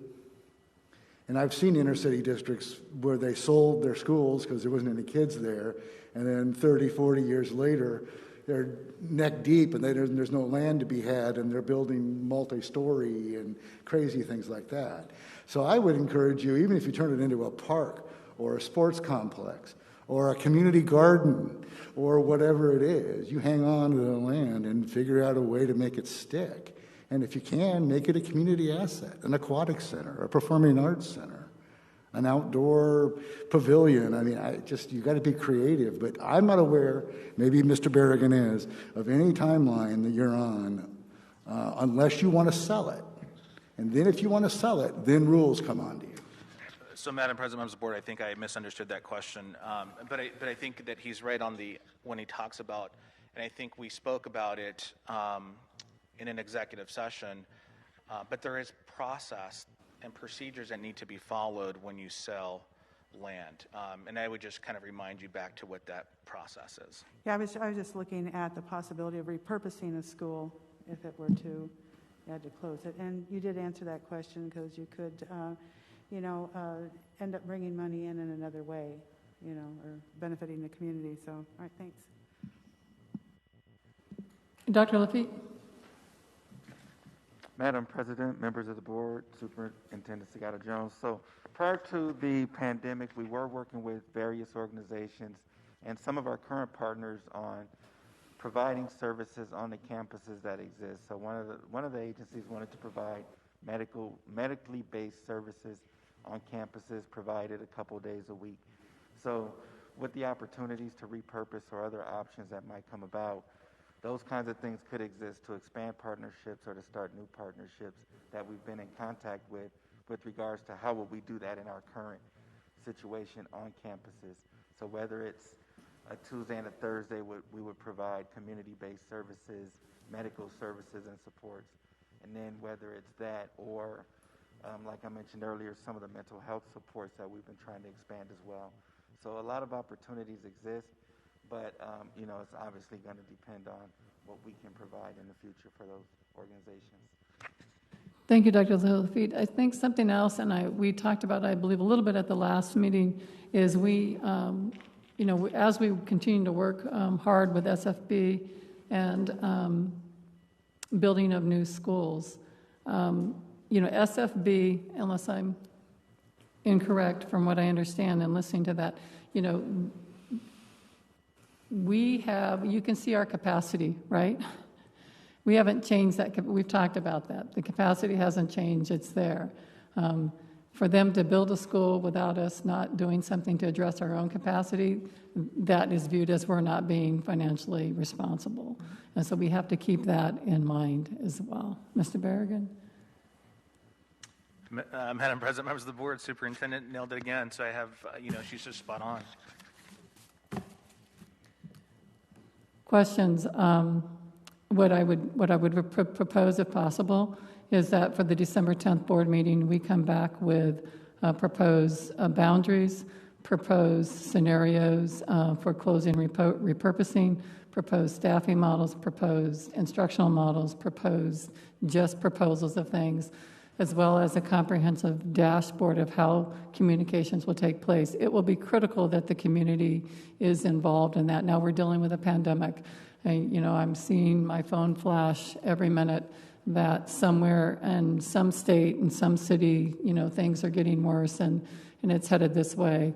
And I've seen inner city districts where they sold their schools because there wasn't any kids there, and then 30, 40 years later, they're neck deep and there's no land to be had, and they're building multi-story and crazy things like that. So I would encourage you, even if you turn it into a park or a sports complex or a community garden or whatever it is, you hang on to the land and figure out a way to make it stick. And if you can, make it a community asset, an aquatic center, a performing arts center, an outdoor pavilion. I mean, you got to be creative. But I'm not aware, maybe Mr. Berrigan is, of any timeline that you're on unless you want to sell it. And then if you want to sell it, then rules come on to you. So, Madam President, members of the board, I think I misunderstood that question. But I think that he's right on when he talks about, and I think we spoke about it in an executive session, but there is process and procedures that need to be followed when you sell land. And I would just kind of remind you back to what that process is. Yeah, I was just looking at the possibility of repurposing a school if it were to, you had to close it. And you did answer that question because you could, end up bringing money in another way, or benefiting the community. So, all right, thanks. Dr. Lafitte? Madam President, members of the board, Superintendent Segato-Jones. So prior to the pandemic, we were working with various organizations and some of our current partners on providing services on the campuses that exist. So one of the agencies wanted to provide medically based services on campuses provided a couple days a week. So with the opportunities to repurpose or other options that might come about, those kinds of things could exist to expand partnerships or to start new partnerships that we've been in contact with regards to how will we do that in our current situation on campuses. So whether it's a Tuesday and a Thursday, we would provide community-based services, medical services and supports. And then whether it's that or, like I mentioned earlier, some of the mental health supports that we've been trying to expand as well. So a lot of opportunities exist. But, it's obviously going to depend on what we can provide in the future for those organizations. Thank you, Dr. Lafitte. I think something else, and we talked about, I believe, a little bit at the last meeting, is we, as we continue to work hard with SFB and building of new schools, SFB, unless I'm incorrect from what I understand and listening to that, you can see our capacity, right? We haven't changed that. We've talked about that. The capacity hasn't changed. It's there. For them to build a school without us not doing something to address our own capacity, that is viewed as we're not being financially responsible. And so we have to keep that in mind as well. Mr. Berrigan? Madam President, members of the board, Superintendent nailed it again. So I have, she's just spot on. Questions. What I would propose, if possible, is that for the December 10th board meeting, we come back with proposed boundaries, proposed scenarios for closing repurposing, proposed staffing models, proposed instructional models, proposed just proposals of things, as well as a comprehensive dashboard of how communications will take place. It will be critical that the community is involved in that. Now we're dealing with a pandemic. I'm seeing my phone flash every minute that somewhere in some state, in some city, things are getting worse and it's headed this way.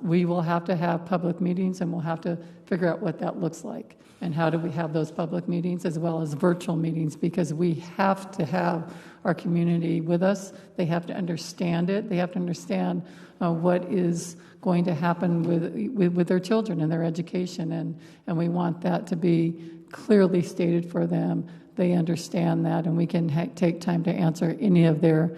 We will have to have public meetings and we'll have to figure out what that looks like. And how do we have those public meetings as well as virtual meetings, because we have to have our community with us. They have to understand it. They have to understand what is going to happen with their children and their education. And we want that to be clearly stated for them. They understand that, and we can take time to answer any of their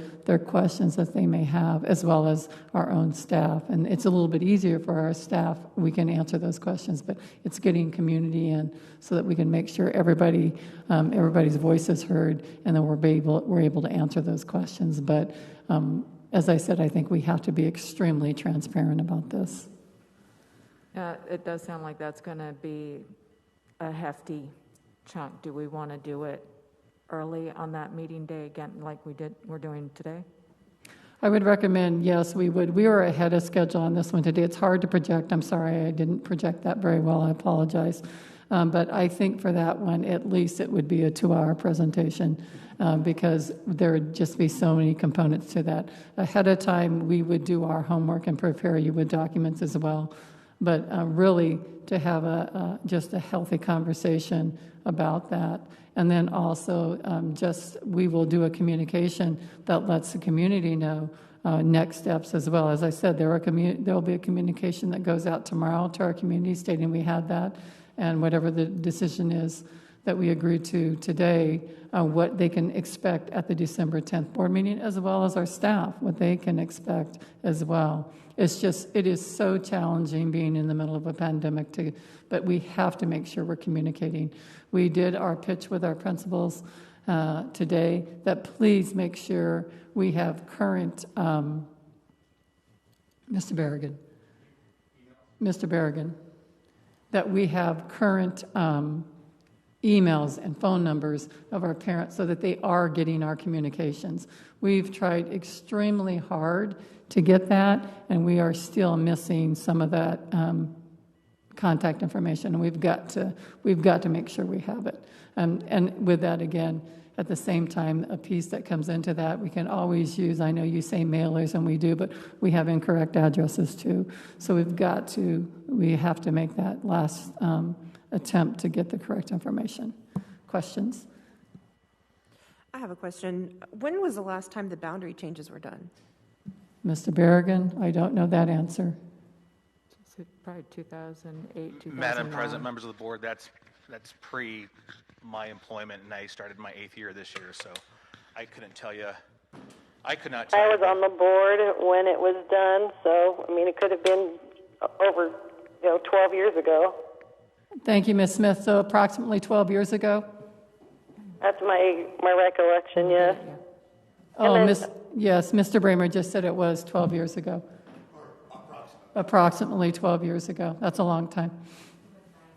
questions that they may have, as well as our own staff. And it's a little bit easier for our staff. We can answer those questions, but it's getting community in so that we can make sure everybody's voice is heard, and then we're able to answer those questions. But as I said, I think we have to be extremely transparent about this. It does sound like that's going to be a hefty chunk. Do we want to do it early on that meeting day again, like we're doing today? I would recommend, yes, we would. We were ahead of schedule on this one today. It's hard to project. I'm sorry, I didn't project that very well. I apologize. But I think for that one, at least it would be a 2-hour presentation because there would just be so many components to that. Ahead of time, we would do our homework and prepare you with documents as well. But really, to have just a healthy conversation about that. And then also, we will do a communication that lets the community know next steps as well. As I said, there will be a communication that goes out tomorrow to our community stating we had that, and whatever the decision is that we agreed to today, what they can expect at the December 10th board meeting, as well as our staff, what they can expect as well. It is so challenging being in the middle of a pandemic, but we have to make sure we're communicating. We did our pitch with our principals today that please make sure we have current, Mr. Berrigan, that we have current emails and phone numbers of our parents so that they are getting our communications. We've tried extremely hard to get that, and we are still missing some of that contact information, and we've got to make sure we have it. And with that, again, at the same time, a piece that comes into that, we can always use, I know you say mailers, and we do, but we have incorrect addresses too. So we have to make that last attempt to get the correct information. Questions? I have a question. When was the last time the boundary changes were done? Mr. Berrigan, I don't know that answer. Probably 2008, 2009. Madam President, members of the board, that's pre my employment, and I started my 8th year this year, so I couldn't tell you. I could not tell you. I was on the board when it was done, so, I mean, it could have been over, 12 years ago. Thank you, Ms. Smith. So approximately 12 years ago? That's my recollection, yes. Oh, yes, Mr. Bramer just said it was 12 years ago. Approximately 12 years ago. That's a long time.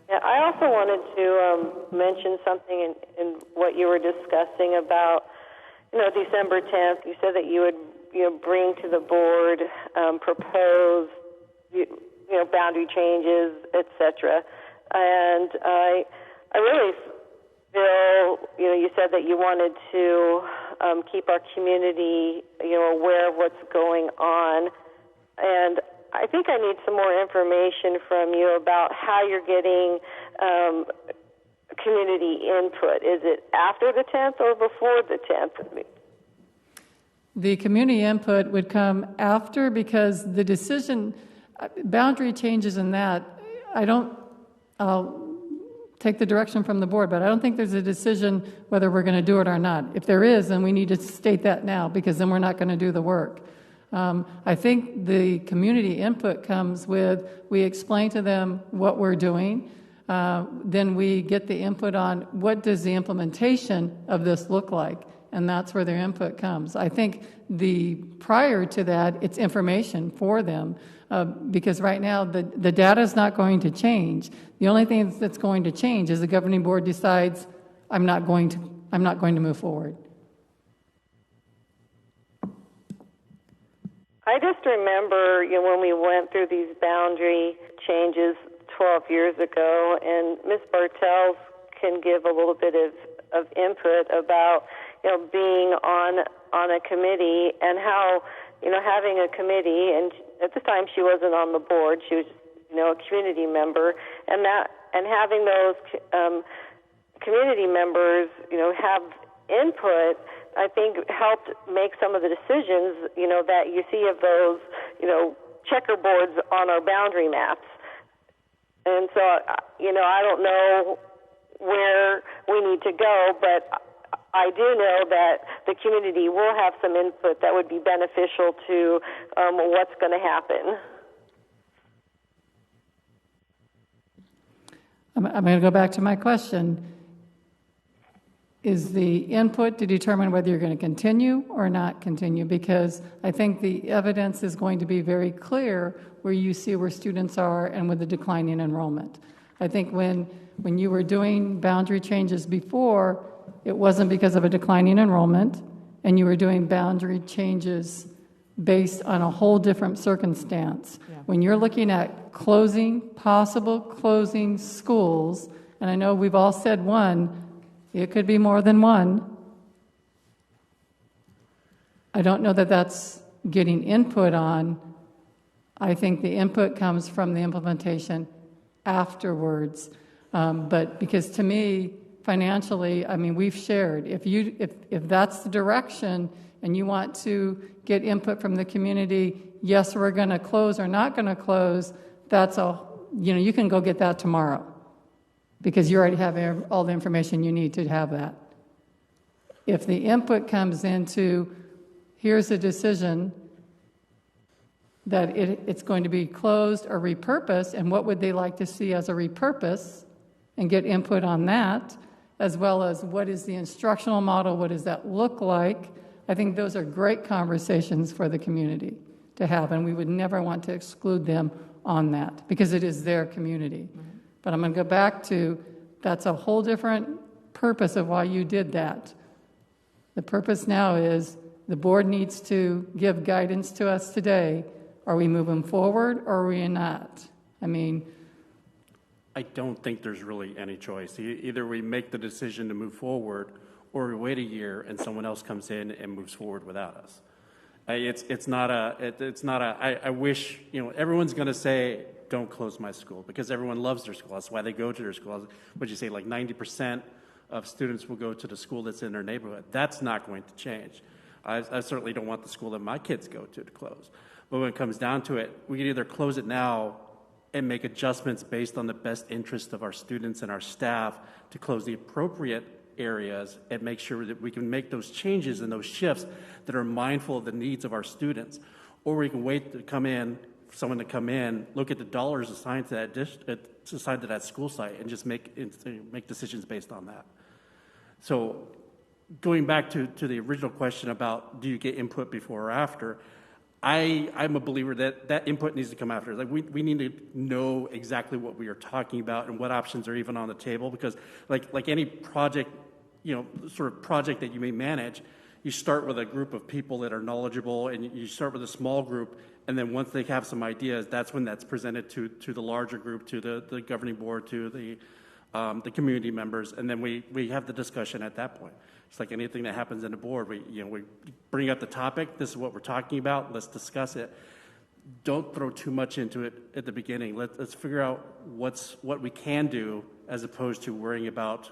Yeah, I also wanted to mention something in what you were discussing about, December 10th. You said that you would, bring to the board proposed, boundary changes, etc. And I really feel, you said that you wanted to keep our community, aware of what's going on, and I think I need some more information from you about how you're getting community input. Is it after the 10th or before the 10th? The community input would come after, because the decision, boundary changes in that, I'll take the direction from the board, but I don't think there's a decision whether we're going to do it or not. If there is, then we need to state that now, because then we're not going to do the work. I think the community input comes with, we explain to them what we're doing, then we get the input on what does the implementation of this look like, and that's where their input comes. I think prior to that, it's information for them, because right now the data is not going to change. The only thing that's going to change is the governing board decides, I'm not going to move forward. I just remember, when we went through these boundary changes 12 years ago, and Ms. Bartels can give a little bit of input about, being on a committee and how, having a committee, and at the time she wasn't on the board, she was, a community member, and having those community members, have input, I think helped make some of the decisions, that you see of those, checkerboards on our boundary maps. And so, I don't know where we need to go, but I do know that the community will have some input that would be beneficial to what's going to happen. I'm going to go back to my question. Is the input to determine whether you're going to continue or not continue? Because I think the evidence is going to be very clear where you see where students are and with the decline in enrollment. I think when you were doing boundary changes before, it wasn't because of a decline in enrollment, and you were doing boundary changes based on a whole different circumstance. Yeah. When you're looking at possible closing schools, and I know we've all said one, it could be more than one. I don't know that that's getting input on. I think the input comes from the implementation afterwards. But because to me, financially, I mean, we've shared. If that's the direction and you want to get input from the community, yes, we're going to close or not going to close, you can go get that tomorrow because you already have all the information you need to have that. If the input comes into, here's a decision that it's going to be closed or repurposed, and what would they like to see as a repurpose, and get input on that, as well as what is the instructional model, what does that look like. I think those are great conversations for the community to have, and we would never want to exclude them on that because it is their community. Mm-hmm. But I'm going to go back to, that's a whole different purpose of why you did that. The purpose now is the board needs to give guidance to us today. Are we moving forward or are we not? I mean, I don't think there's really any choice. Either we make the decision to move forward or we wait a year and someone else comes in and moves forward without us. I wish, everyone's going to say, don't close my school because everyone loves their school. That's why they go to their school. Would you say like 90% of students will go to the school that's in their neighborhood? That's not going to change. I certainly don't want the school that my kids go to close. But when it comes down to it, we can either close it now and make adjustments based on the best interest of our students and our staff to close the appropriate areas and make sure that we can make those changes and those shifts that are mindful of the needs of our students. Or we can wait to come in, for someone to come in, look at the dollars assigned to that school site and just make decisions based on that. So going back to the original question about do you get input before or after, I'm a believer that input needs to come after. Like we need to know exactly what we are talking about and what options are even on the table, because like any project, sort of project that you may manage, you start with a group of people that are knowledgeable, and you start with a small group, and then once they have some ideas, that's when that's presented to the larger group, to the governing board, to the community members, and then we have the discussion at that point. It's like anything that happens in the board. We bring up the topic. This is what we're talking about. Let's discuss it. Don't throw too much into it at the beginning. Let's figure out what we can do, as opposed to worrying about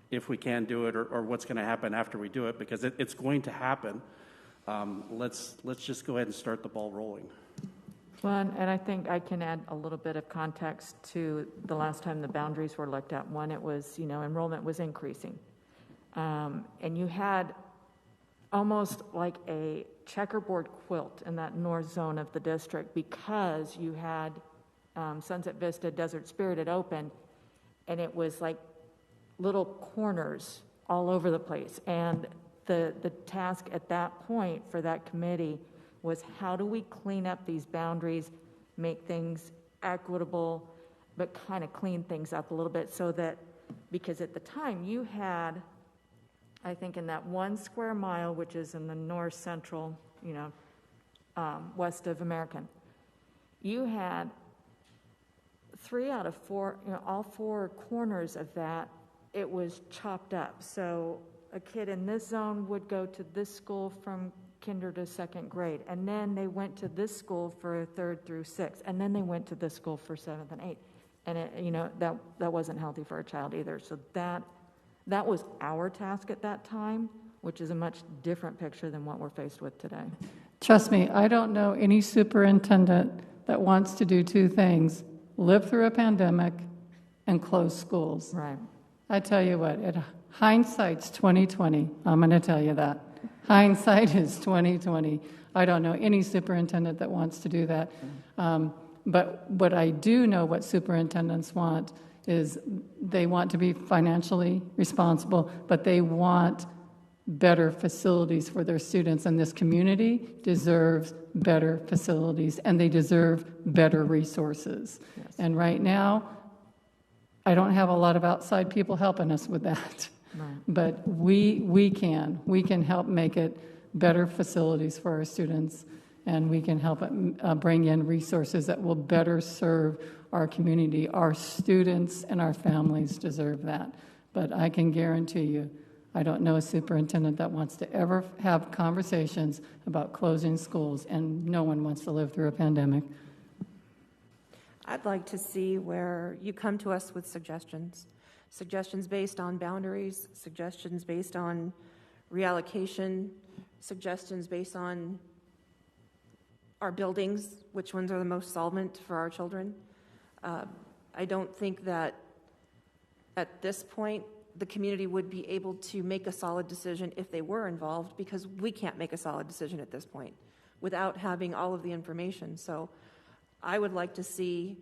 if we can do it or what's going to happen after we do it, because it's going to happen. Let's just go ahead and start the ball rolling. Well, and I think I can add a little bit of context to the last time the boundaries were looked at. One, it was, enrollment was increasing. And you had almost like a checkerboard quilt in that north zone of the district, because you had Sunset Vista, Desert Spirit had opened, and it was like little corners all over the place. And the task at that point for that committee was, how do we clean up these boundaries, make things equitable, but kind of clean things up a little bit, so that, because at the time you had, I think in that 1 square mile, which is in the north central, west of American, you had 3 out of 4, all 4 corners of that, it was chopped up. So a kid in this zone would go to this school from kinder to 2nd grade, and then they went to this school for 3rd through 6th, and then they went to this school for 7th and 8th. And it, that wasn't healthy for a child either. So that was our task at that time, which is a much different picture than what we're faced with today. Trust me, I don't know any superintendent that wants to do 2 things: live through a pandemic and close schools. Right. I tell you what, hindsight's 20/20. I'm going to tell you that. Hindsight is 20/20. I don't know any superintendent that wants to do that. But what I do know what superintendents want is they want to be financially responsible, but they want better facilities for their students, and this community deserves better facilities, and they deserve better resources. Yes. And right now, I don't have a lot of outside people helping us with that. Right. But we can help make it better facilities for our students, and we can help bring in resources that will better serve our community. Our students and our families deserve that. But I can guarantee you, I don't know a superintendent that wants to ever have conversations about closing schools, and no one wants to live through a pandemic. I'd like to see where you come to us with suggestions. Suggestions based on boundaries, suggestions based on reallocation, suggestions based on our buildings, which ones are the most solvent for our children. I don't think that at this point the community would be able to make a solid decision if they were involved, because we can't make a solid decision at this point without having all of the information. So I would like to see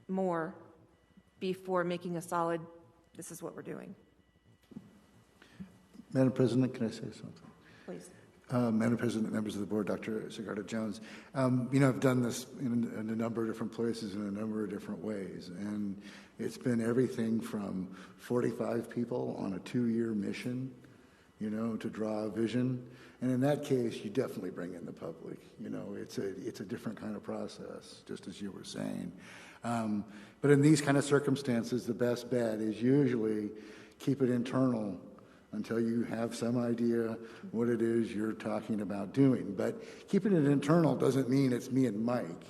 more before making a solid, this is what we're doing. Madam President, can I say something? Please. Madam President, members of the board, Dr. Segarra-Jones, I've done this in a number of different places in a number of different ways, and it's been everything from 45 people on a 2-year mission, to draw a vision, and in that case, you definitely bring in the public. It's a different kind of process, just as you were saying. But in these kind of circumstances, the best bet is usually keep it internal until you have some idea what it is you're talking about doing. But keeping it internal doesn't mean it's me and Mike,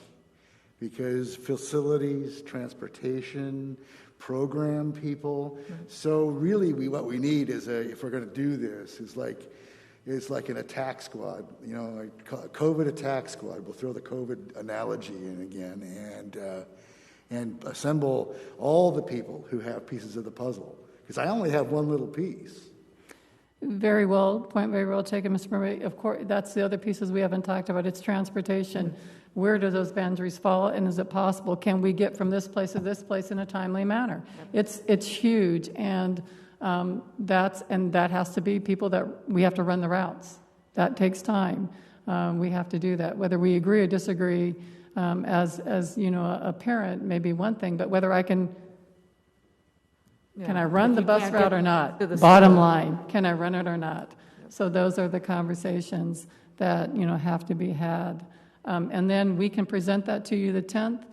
because facilities, transportation, program people. So really what we need is if we're going to do this, is like an attack squad, like COVID attack squad. We'll throw the COVID analogy in again and assemble all the people who have pieces of the puzzle, because I only have one little piece. Point very well taken, Mr. Murray. Of course, that's the other pieces we haven't talked about. It's transportation. Where do those boundaries fall, and is it possible? Can we get from this place to this place in a timely manner? It's huge, and that has to be people that we have to run the routes. That takes time. We have to do that. Whether we agree or disagree, as a parent may be one thing, but whether I can I run the bus route or not? Bottom line, can I run it or not? So those are the conversations that, have to be had. And then we can present that to you the 10th.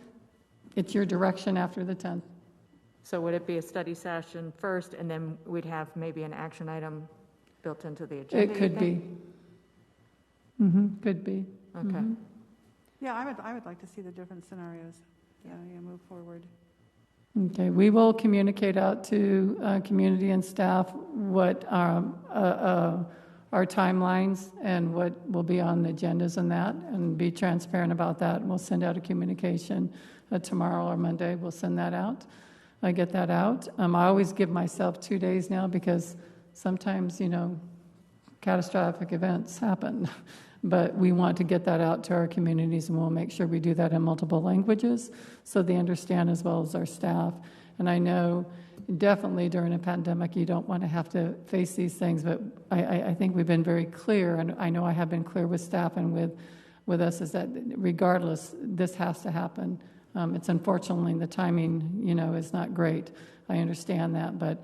It's your direction after the 10th. So would it be a study session first, and then we'd have maybe an action item built into the agenda? It could be. Could be. Okay. Yeah, I would like to see the different scenarios. Move forward. Okay, we will communicate out to community and staff what our timelines and what will be on the agendas and that, and be transparent about that. And we'll send out a communication tomorrow or Monday. We'll send that out. I get that out. I always give myself 2 days now, because sometimes, catastrophic events happen. But we want to get that out to our communities, and we'll make sure we do that in multiple languages so they understand, as well as our staff. And I know definitely during a pandemic you don't want to have to face these things, but I think we've been very clear, and I know I have been clear with staff and with us, is that regardless, this has to happen. It's unfortunately the timing, is not great. I understand that, but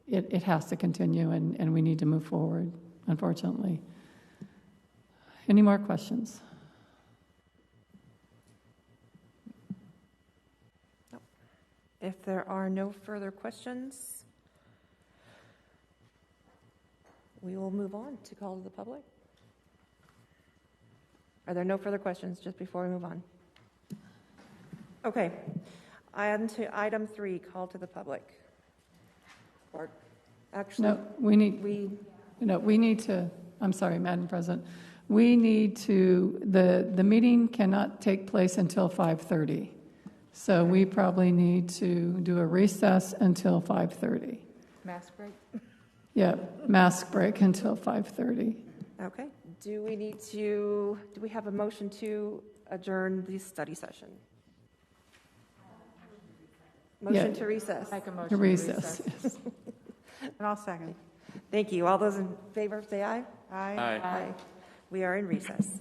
it has to continue, and we need to move forward, unfortunately. Any more questions? No. If there are no further questions, we will move on to call to the public. Are there no further questions just before we move on? Okay. On to item 3, call to the public. Or actually, No, we need to, I'm sorry, Madam President. We need to, the meeting cannot take place until 5:30. So we probably need to do a recess until 5:30. Mask break? Yeah, mask break until 5:30. Okay. Do we have a motion to adjourn the study session? Motion Yeah. to recess. Make a motion To to recess. And I'll second. Thank you. All those in favor, say aye. Aye. Aye. We are in recess.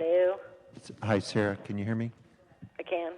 Hello? Hi, Sarah. Can you hear me? I can.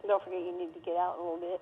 Don't forget you need to get out a little bit.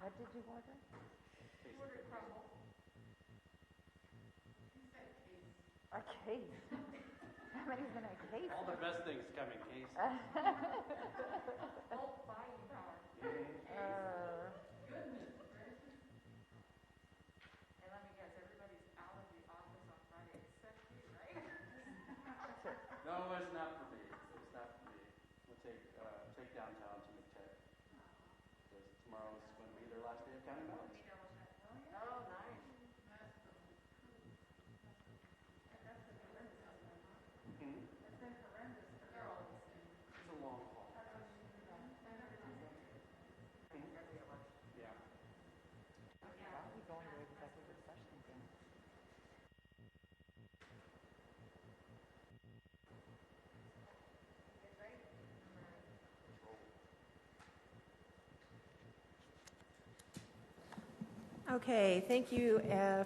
What did you order? A case. Somebody's in a case. All the best things come in cases. No, it's not for me. It's not for me. We'll take downtown to McTech. Because tomorrow is going to be their last day of county ballots. Oh, nice. It's been horrendous. It's a long haul. Yeah. Going to executive session again. Okay, thank you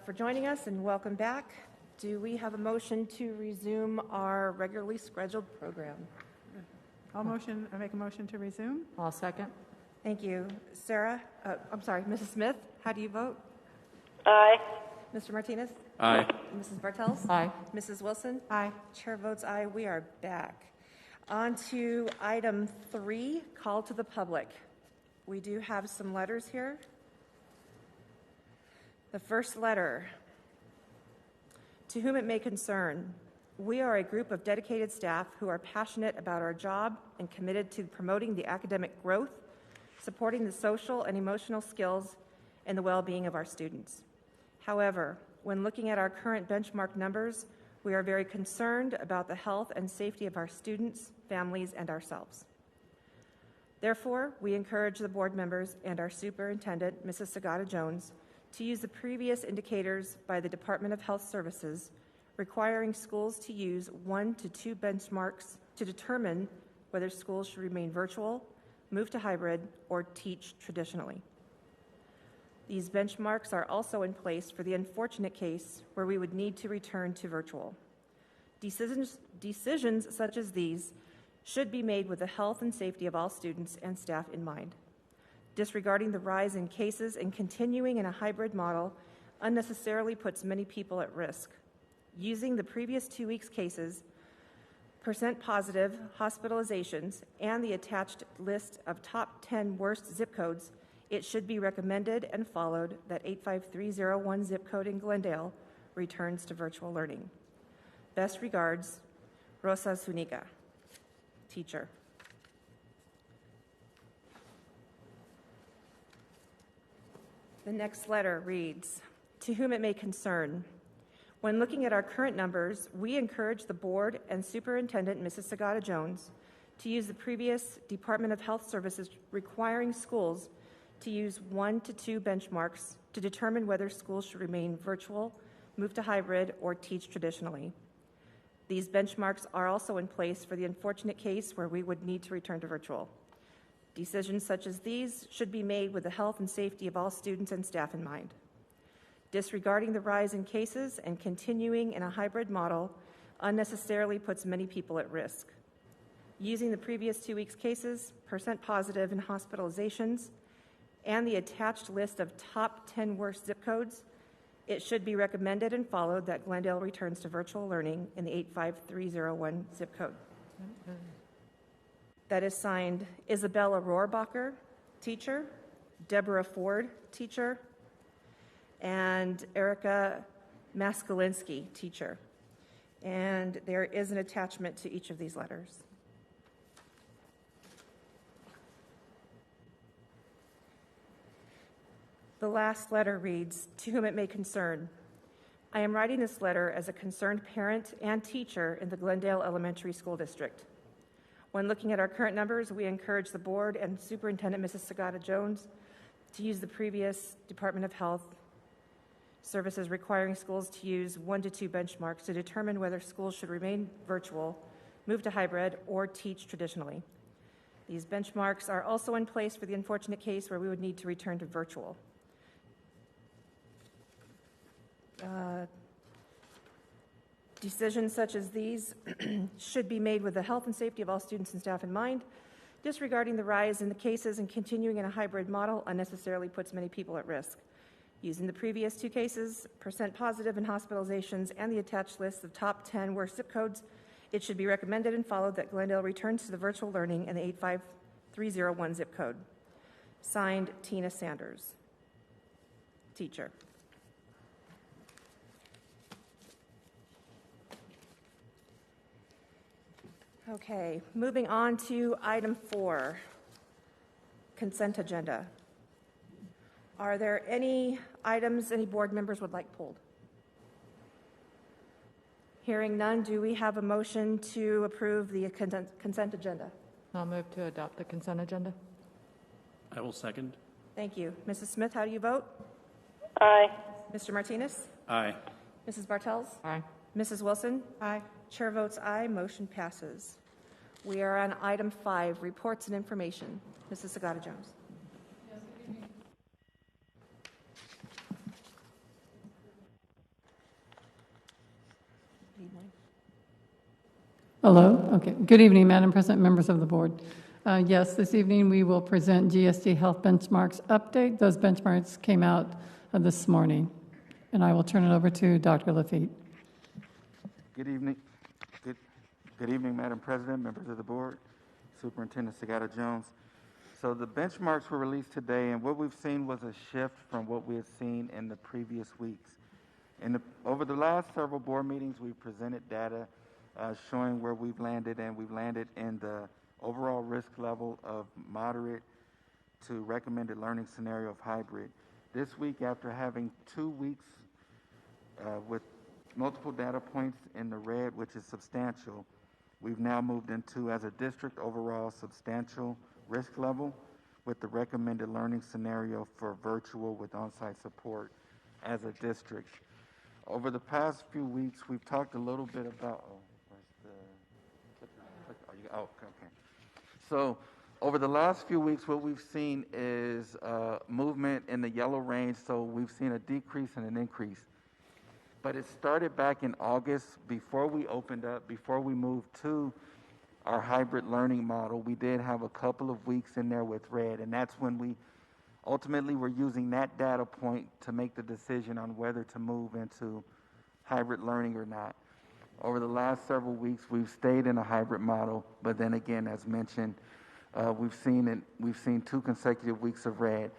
for joining us and welcome back. Do we have a motion to resume our regularly scheduled program? I make a motion to resume. I'll second. Thank you. Sarah, I'm sorry, Mrs. Smith, how do you vote? Aye. Mr. Martinez? Aye. Mrs. Bartels? Aye. Mrs. Wilson? Aye. Chair votes aye. We are back. On to item 3, call to the public. we do have some letters here. The first letter, to whom it may concern, we are a group of dedicated staff who are passionate about our job and committed to promoting the academic growth, supporting the social and emotional skills, and the well-being of our students. However, when looking at our current benchmark numbers, we are very concerned about the health and safety of our students, families, and ourselves. Therefore, we encourage the board members and our superintendent, Mrs. Sagata-Jones, to use the previous indicators by the Department of Health Services requiring schools to use 1 to 2 benchmarks to determine whether schools should remain virtual, move to hybrid, or teach traditionally. These benchmarks are also in place for the unfortunate case where we would need to return to virtual. Decisions such as these should be made with the health and safety of all students and staff in mind. Disregarding the rise in cases and continuing in a hybrid model unnecessarily puts many people at risk. Using the previous 2 weeks' cases, percent positive hospitalizations, and the attached list of top 10 worst zip codes, it should be recommended and followed that 85301 zip code in Glendale returns to virtual learning. Best regards, Rosa Zuniga, teacher. The next letter reads, to whom it may concern, when looking at our current numbers, we encourage the board and superintendent, Mrs. Sagata-Jones, to use the previous Department of Health Services requiring schools to use 1 to 2 benchmarks to determine whether schools should remain virtual, move to hybrid, or teach traditionally. These benchmarks are also in place for the unfortunate case where we would need to return to virtual. Decisions such as these should be made with the health and safety of all students and staff in mind. Disregarding the rise in cases and continuing in a hybrid model unnecessarily puts many people at risk. Using the previous 2 weeks' cases, percent positive and hospitalizations, and the attached list of top 10 worst zip codes, it should be recommended and followed that Glendale returns to virtual learning in the 85301 zip code. That is signed Isabella Rohrbacher, teacher, Deborah Ford, teacher, and Erica Maskalinski, teacher. And there is an attachment to each of these letters. The last letter reads, to whom it may concern, I am writing this letter as a concerned parent and teacher in the Glendale Elementary School District. When looking at our current numbers, we encourage the board and superintendent, Mrs. Sagata-Jones, to use the previous Department of Health Services requiring schools to use 1 to 2 benchmarks to determine whether schools should remain virtual, move to hybrid, or teach traditionally. These benchmarks are also in place for the unfortunate case where we would need to return to virtual. Decisions such as these should be made with the health and safety of all students and staff in mind. Disregarding the rise in the cases and continuing in a hybrid model unnecessarily puts many people at risk. Using the previous 2 cases, percent positive and hospitalizations, and the attached list of top 10 worst zip codes, it should be recommended and followed that Glendale returns to the virtual learning in the 85301 zip code. Signed, Tina Sanders, teacher. Okay, moving on to item 4, consent agenda. Are there any items any board members would like pulled? Hearing none, do we have a motion to approve the consent agenda? I'll move to adopt the consent agenda. I will second. Thank you. Mrs. Smith, how do you vote? Aye. Mr. Martinez? Aye. Mrs. Bartels? Aye. Mrs. Wilson? Aye. Chair votes aye. Motion passes. We are on item 5, reports and information. Mrs. Sagata-Jones. Hello. Okay. Good evening, Madam President, members of the board. Yes, this evening we will present GSD Health Benchmarks update. Those benchmarks came out this morning, and I will turn it over to Dr. Lafitte. Good evening. Good evening, Madam President, members of the board, Superintendent Sagata-Jones. So the benchmarks were released today, and what we've seen was a shift from what we had seen in the previous weeks. Over the last several board meetings, we've presented data showing where we've landed, and we've landed in the overall risk level of moderate to recommended learning scenario of hybrid. This week, after having 2 weeks with multiple data points in the red, which is substantial, we've now moved into, as a district, overall substantial risk level with the recommended learning scenario for virtual with on-site support as a district. Over the past few weeks, we've talked a little bit about, okay. So over the last few weeks, what we've seen is movement in the yellow range, so we've seen a decrease and an increase. But it started back in August before we opened up, before we moved to our hybrid learning model. We did have a couple of weeks in there with red, and that's when we ultimately were using that data point to make the decision on whether to move into hybrid learning or not. Over the last several weeks, we've stayed in a hybrid model, but then again, as mentioned, we've seen 2 consecutive weeks of red.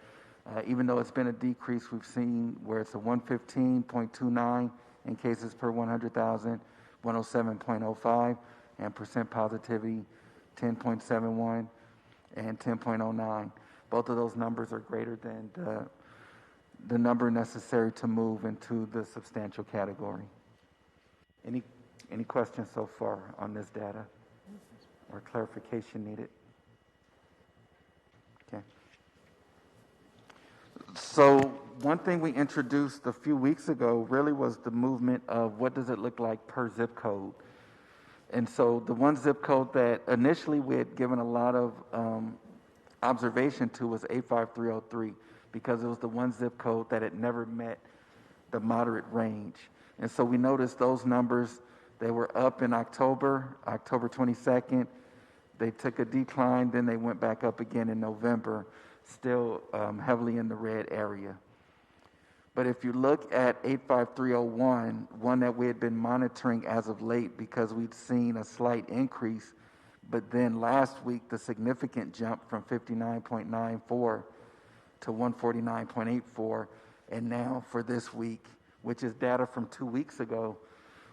Even though it's been a decrease, we've seen where it's a 115.29 in cases per 100,000, 107.05, and percent positivity 10.71 and 10.09. Both of those numbers are greater than the number necessary to move into the substantial category. Any questions so far on this data or clarification needed? Okay. So one thing we introduced a few weeks ago really was the movement of what does it look like per zip code. And so the one zip code that initially we had given a lot of observation to was 85303 because it was the one zip code that had never met the moderate range. And so we noticed those numbers, they were up in October 22nd. They took a decline, then they went back up again in November, still heavily in the red area. But if you look at 85301, one that we had been monitoring as of late because we'd seen a slight increase, but then last week the significant jump from 59.94 to 149.84, and now for this week, which is data from 2 weeks ago,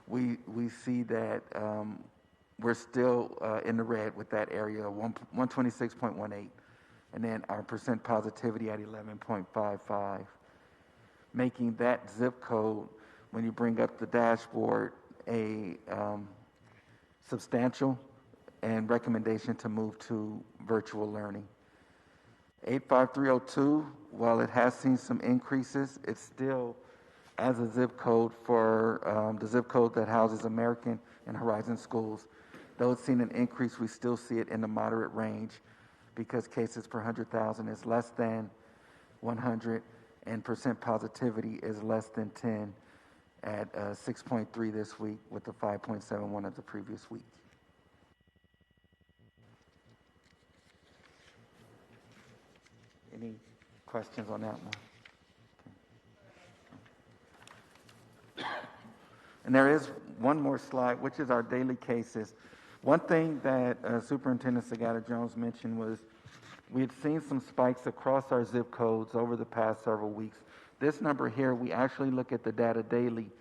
we see that we're still in the red with that area, 126.18, and then our percent positivity at 11.55. Making that zip code, when you bring up the dashboard, a substantial and recommendation to move to virtual learning. 85302, while it has seen some increases, it's still as a zip code for the zip code that houses American and Horizon schools. Though it's seen an increase, we still see it in the moderate range because cases per 100,000 is less than 100 and percent positivity is less than 10 at 6.3 this week with the 5.71 of the previous week. Any questions on that one? Okay. And there is one more slide, which is our daily cases. One thing that Superintendent Sagata-Jones mentioned was we had seen some spikes across our zip codes over the past several weeks. This number here, we actually look at the data daily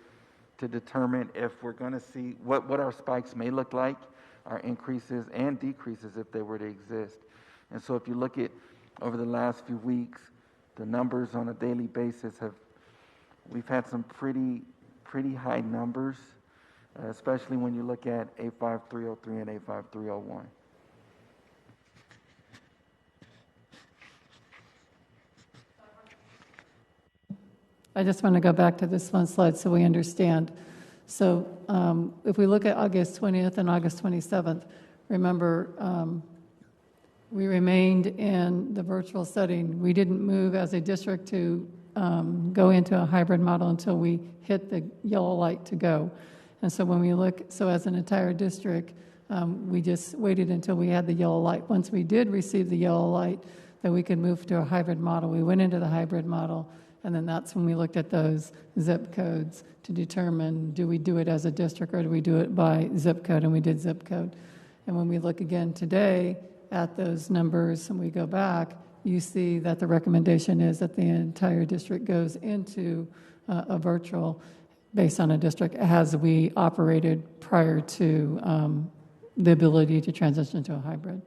to determine if we're going to see what our spikes may look like, our increases and decreases if they were to exist. And so if you look at over the last few weeks, the numbers on a daily basis we've had some pretty high numbers, especially when you look at 85303 and 85301. I just want to go back to this one slide so we understand. So if we look at August 20th and August 27th, remember we remained in the virtual setting. We didn't move as a district to go into a hybrid model until we hit the yellow light to go. And so when we look, so as an entire district, we just waited until we had the yellow light. Once we did receive the yellow light, then we could move to a hybrid model. We went into the hybrid model, and then that's when we looked at those zip codes to determine, do we do it as a district or do we do it by zip code? And we did zip code. And when we look again today, at those numbers and we go back, you see that the recommendation is that the entire district goes into a virtual based on a district as we operated prior to the ability to transition to a hybrid.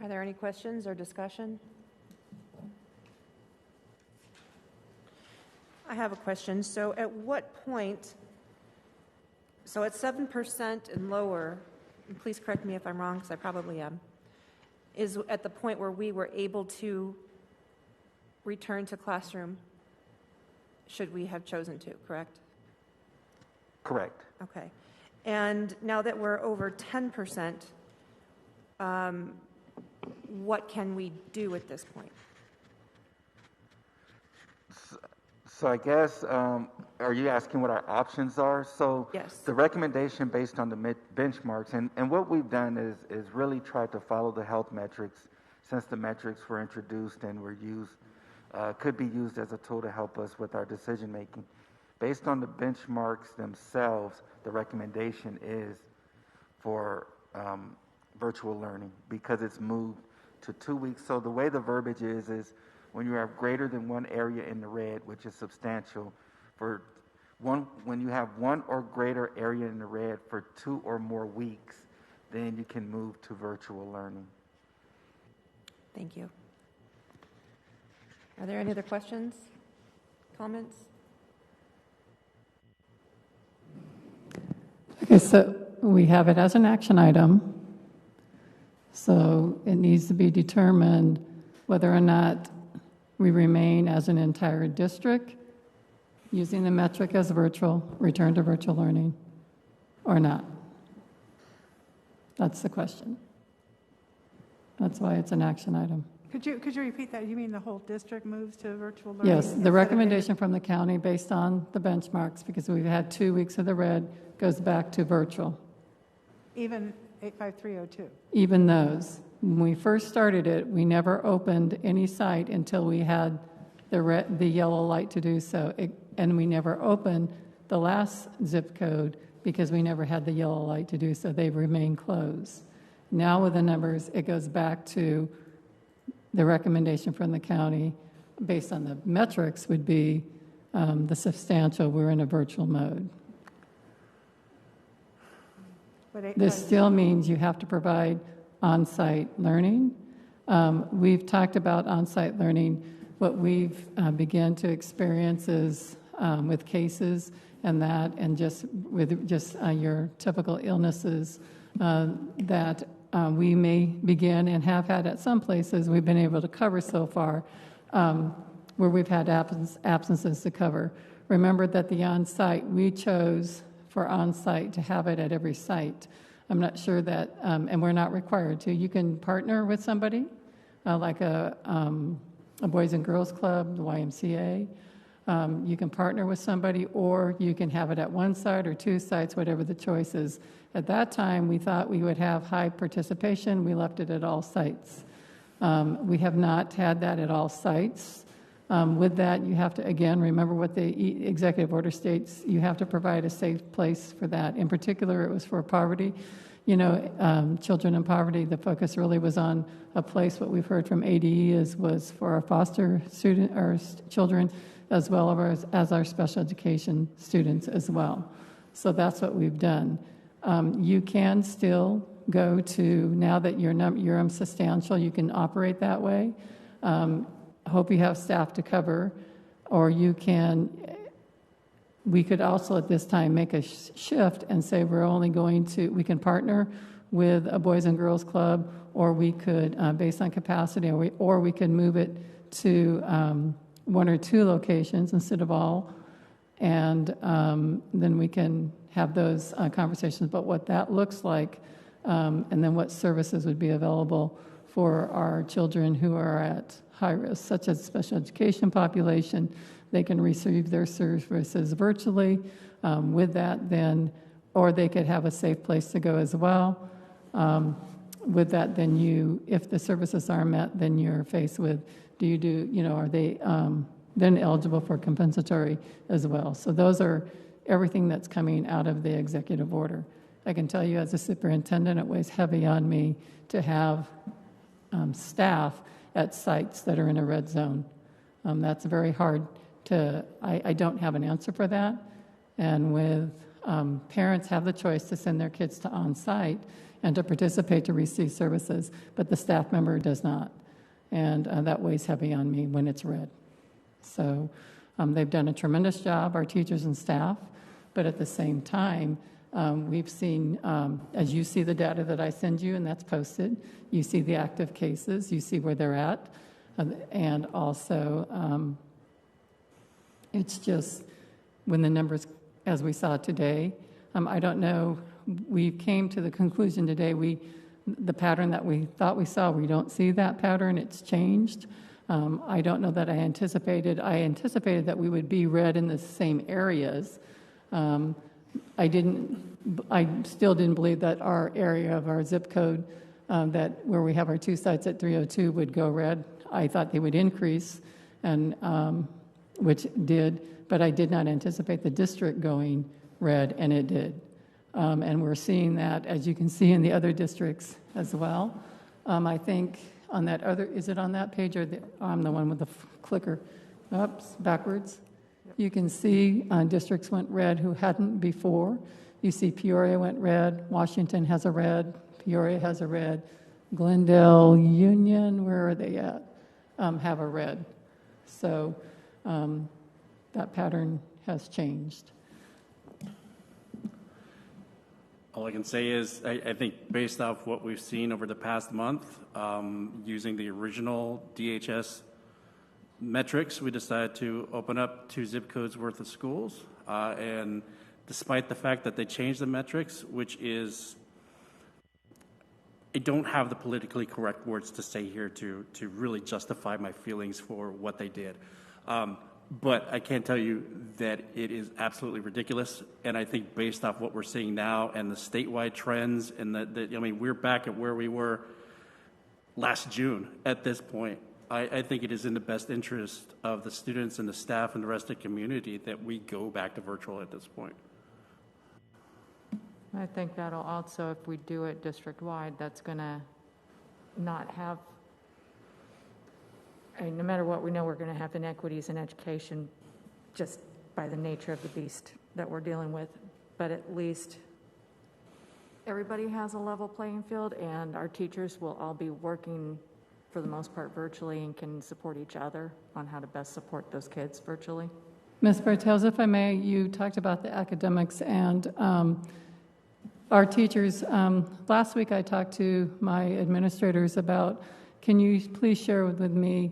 Are there any questions or discussion? I have a question. So at what point, so at 7% and lower, and please correct me if I'm wrong because I probably am, is at the point where we were able to return to classroom should we have chosen to, correct? Correct. Okay. And now that we're over 10%, what can we do at this point? So I guess, are you asking what our options are? So Yes. the recommendation based on the benchmarks, and what we've done is really try to follow the health metrics since the metrics were introduced and were used, could be used as a tool to help us with our decision making. Based on the benchmarks themselves, the recommendation is for virtual learning because it's moved to 2 weeks. So the way the verbiage is when you have greater than one area in the red, which is substantial, when you have one or greater area in the red for 2 or more weeks, then you can move to virtual learning. Thank you. Are there any other questions, comments? Okay, so we have it as an action item. So it needs to be determined whether or not we remain as an entire district using the metric as virtual, return to virtual learning, or not. That's the question. That's why it's an action item. Could you repeat that? You mean the whole district moves to virtual learning? Yes, the recommendation from the county based on the benchmarks, because we've had 2 weeks of the red, goes back to virtual. Even 85302? Even those. When we first started it, we never opened any site until we had the yellow light to do so. And we never opened the last zip code because we never had the yellow light to do so. They've remained closed. Now with the numbers, it goes back to the recommendation from the county based on the metrics would be the substantial, we're in a virtual mode. This still means you have to provide on-site learning. We've talked about on-site learning. What we've begun to experience is with cases and that, and just with just your typical illnesses that we may begin and have had at some places we've been able to cover so far, where we've had absences to cover. Remember that the on-site, we chose for on-site to have it at every site. I'm not sure that, and we're not required to. You can partner with somebody, like a Boys and Girls Club, the YMCA. You can partner with somebody, or you can have it at one site or 2 sites, whatever the choice is. At that time, we thought we would have high participation. We left it at all sites. We have not had that at all sites. With that, you have to, again, remember what the executive order states. You have to provide a safe place for that. In particular, it was for poverty. You know, children in poverty, the focus really was on a place. What we've heard from ADE was for our foster student or children, as well as our special education students as well. So that's what we've done. You can still go to, now that you're substantial, you can operate that way. Hope you have staff to cover, or you can, we could also at this time make a shift and say we're only going to, we can partner with a Boys and Girls Club, or we could, based on capacity, or we can move it to 1 or 2 locations instead of all, and then we can have those conversations about what that looks like, and then what services would be available for our children who are at high risk, such as special education population. They can receive their services virtually. With that, then, or they could have a safe place to go as well. With that, then if the services are met, then you're faced with, are they then eligible for compensatory as well? So those are everything that's coming out of the executive order. I can tell you as a superintendent, it weighs heavy on me to have staff at sites that are in a red zone. That's very hard to, I don't have an answer for that. And with parents have the choice to send their kids to on-site and to participate to receive services, but the staff member does not. And that weighs heavy on me when it's red. So they've done a tremendous job, our teachers and staff, but at the same time, we've seen, as you see the data that I send you and that's posted, you see the active cases, you see where they're at, and also it's just when the numbers, as we saw today, I don't know, we came to the conclusion today, the pattern that we thought we saw, we don't see that pattern, it's changed. I don't know that I anticipated that we would be red in the same areas. I still didn't believe that our area of our zip code, that where we have our 2 sites at 302 would go red. I thought they would increase, and which did, but I did not anticipate the district going red, and it did. And we're seeing that, as you can see, in the other districts as well. I think on that other, is it on that page, or I'm the one with the clicker? Oops, backwards. You can see districts went red who hadn't before. You see Peoria went red, Washington has a red, Peoria has a red, Glendale, Union, where are they at, have a red. So that pattern has changed. All I can say is I think based off what we've seen over the past month, using the original DHS metrics, we decided to open up 2 zip codes worth of schools. And despite the fact that they changed the metrics, which is, I don't have the politically correct words to say here to really justify my feelings for what they did. But I can tell you that it is absolutely ridiculous. And I think based off what we're seeing now and the statewide trends, and we're back at where we were last June at this point. I think it is in the best interest of the students and the staff and the rest of the community that we go back to virtual at this point. I think that'll also, if we do it district-wide, that's going to not have, no matter what, we know we're going to have inequities in education just by the nature of the beast that we're dealing with. But at least everybody has a level playing field, and our teachers will all be working for the most part virtually and can support each other on how to best support those kids virtually. Ms. Bartels, if I may, you talked about the academics and our teachers. Last week I talked to my administrators about, can you please share with me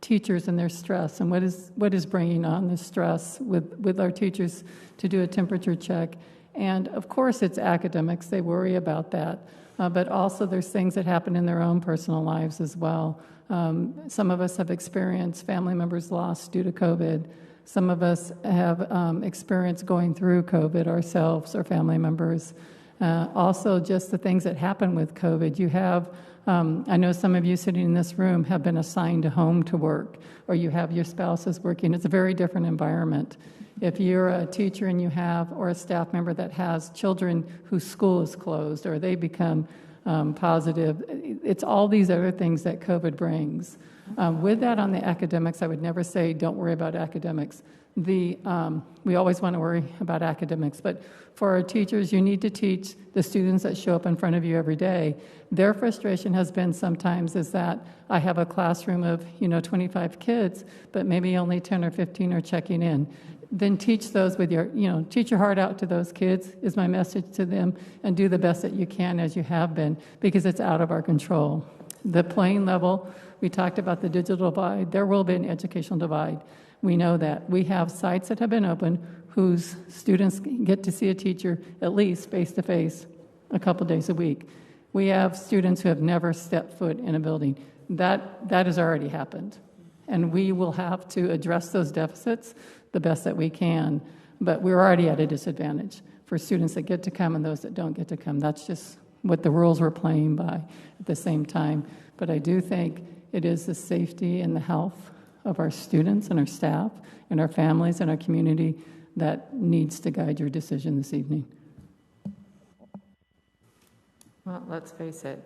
teachers and their stress, and what is bringing on the stress with our teachers to do a temperature check. And of course it's academics, they worry about that. But also there's things that happen in their own personal lives as well. Some of us have experienced family members lost due to COVID. Some of us have experienced going through COVID ourselves or family members. Also just the things that happen with COVID. You have, I know some of you sitting in this room have been assigned to home to work, or you have your spouses working. It's a very different environment. If you're a teacher and you have, or a staff member that has children whose school is closed or they become positive, it's all these other things that COVID brings. With that on the academics, I would never say don't worry about academics. We always want to worry about academics, but for our teachers, you need to teach the students that show up in front of you every day. Their frustration has been sometimes is that I have a classroom of 25 kids, but maybe only 10 or 15 are checking in. Then teach those with your, teach your heart out to those kids is my message to them, and do the best that you can as you have been, because it's out of our control. The playing level, we talked about the digital divide. There will be an educational divide. We know that. We have sites that have been open whose students get to see a teacher at least face-to-face a couple days a week. We have students who have never stepped foot in a building. That has already happened. And we will have to address those deficits the best that we can, but we're already at a disadvantage for students that get to come and those that don't get to come. That's just what the rules we're playing by at the same time. But I do think it is the safety and the health of our students and our staff and our families and our community that needs to guide your decision this evening. Well, let's face it,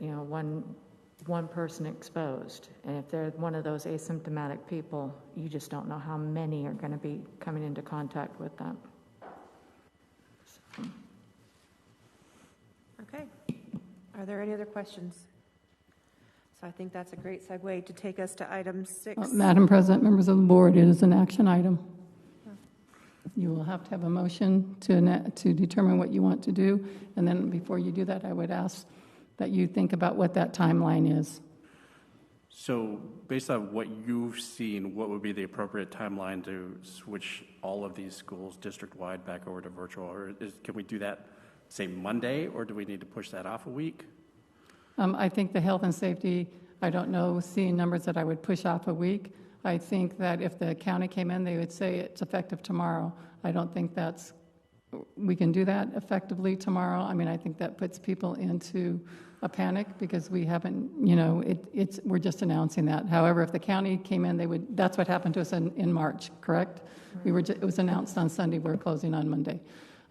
one person exposed, and if they're one of those asymptomatic people, you just don't know how many are going to be coming into contact with them. Okay. Are there any other questions? So I think that's a great segue to take us to item 6. Madam President, members of the board, it is an action item. You will have to have a motion to determine what you want to do, and then before you do that, I would ask that you think about what that timeline is. So based on what you've seen, what would be the appropriate timeline to switch all of these schools district-wide back over to virtual? Or can we do that, say, Monday, or do we need to push that off a week? I think the health and safety, I don't know, seeing numbers that I would push off a week. I think that if the county came in, they would say it's effective tomorrow. I don't think we can do that effectively tomorrow. I mean, I think that puts people into a panic because we haven't, we're just announcing that. However, if the county came in, that's what happened to us in March, correct? It was announced on Sunday, we're closing on Monday.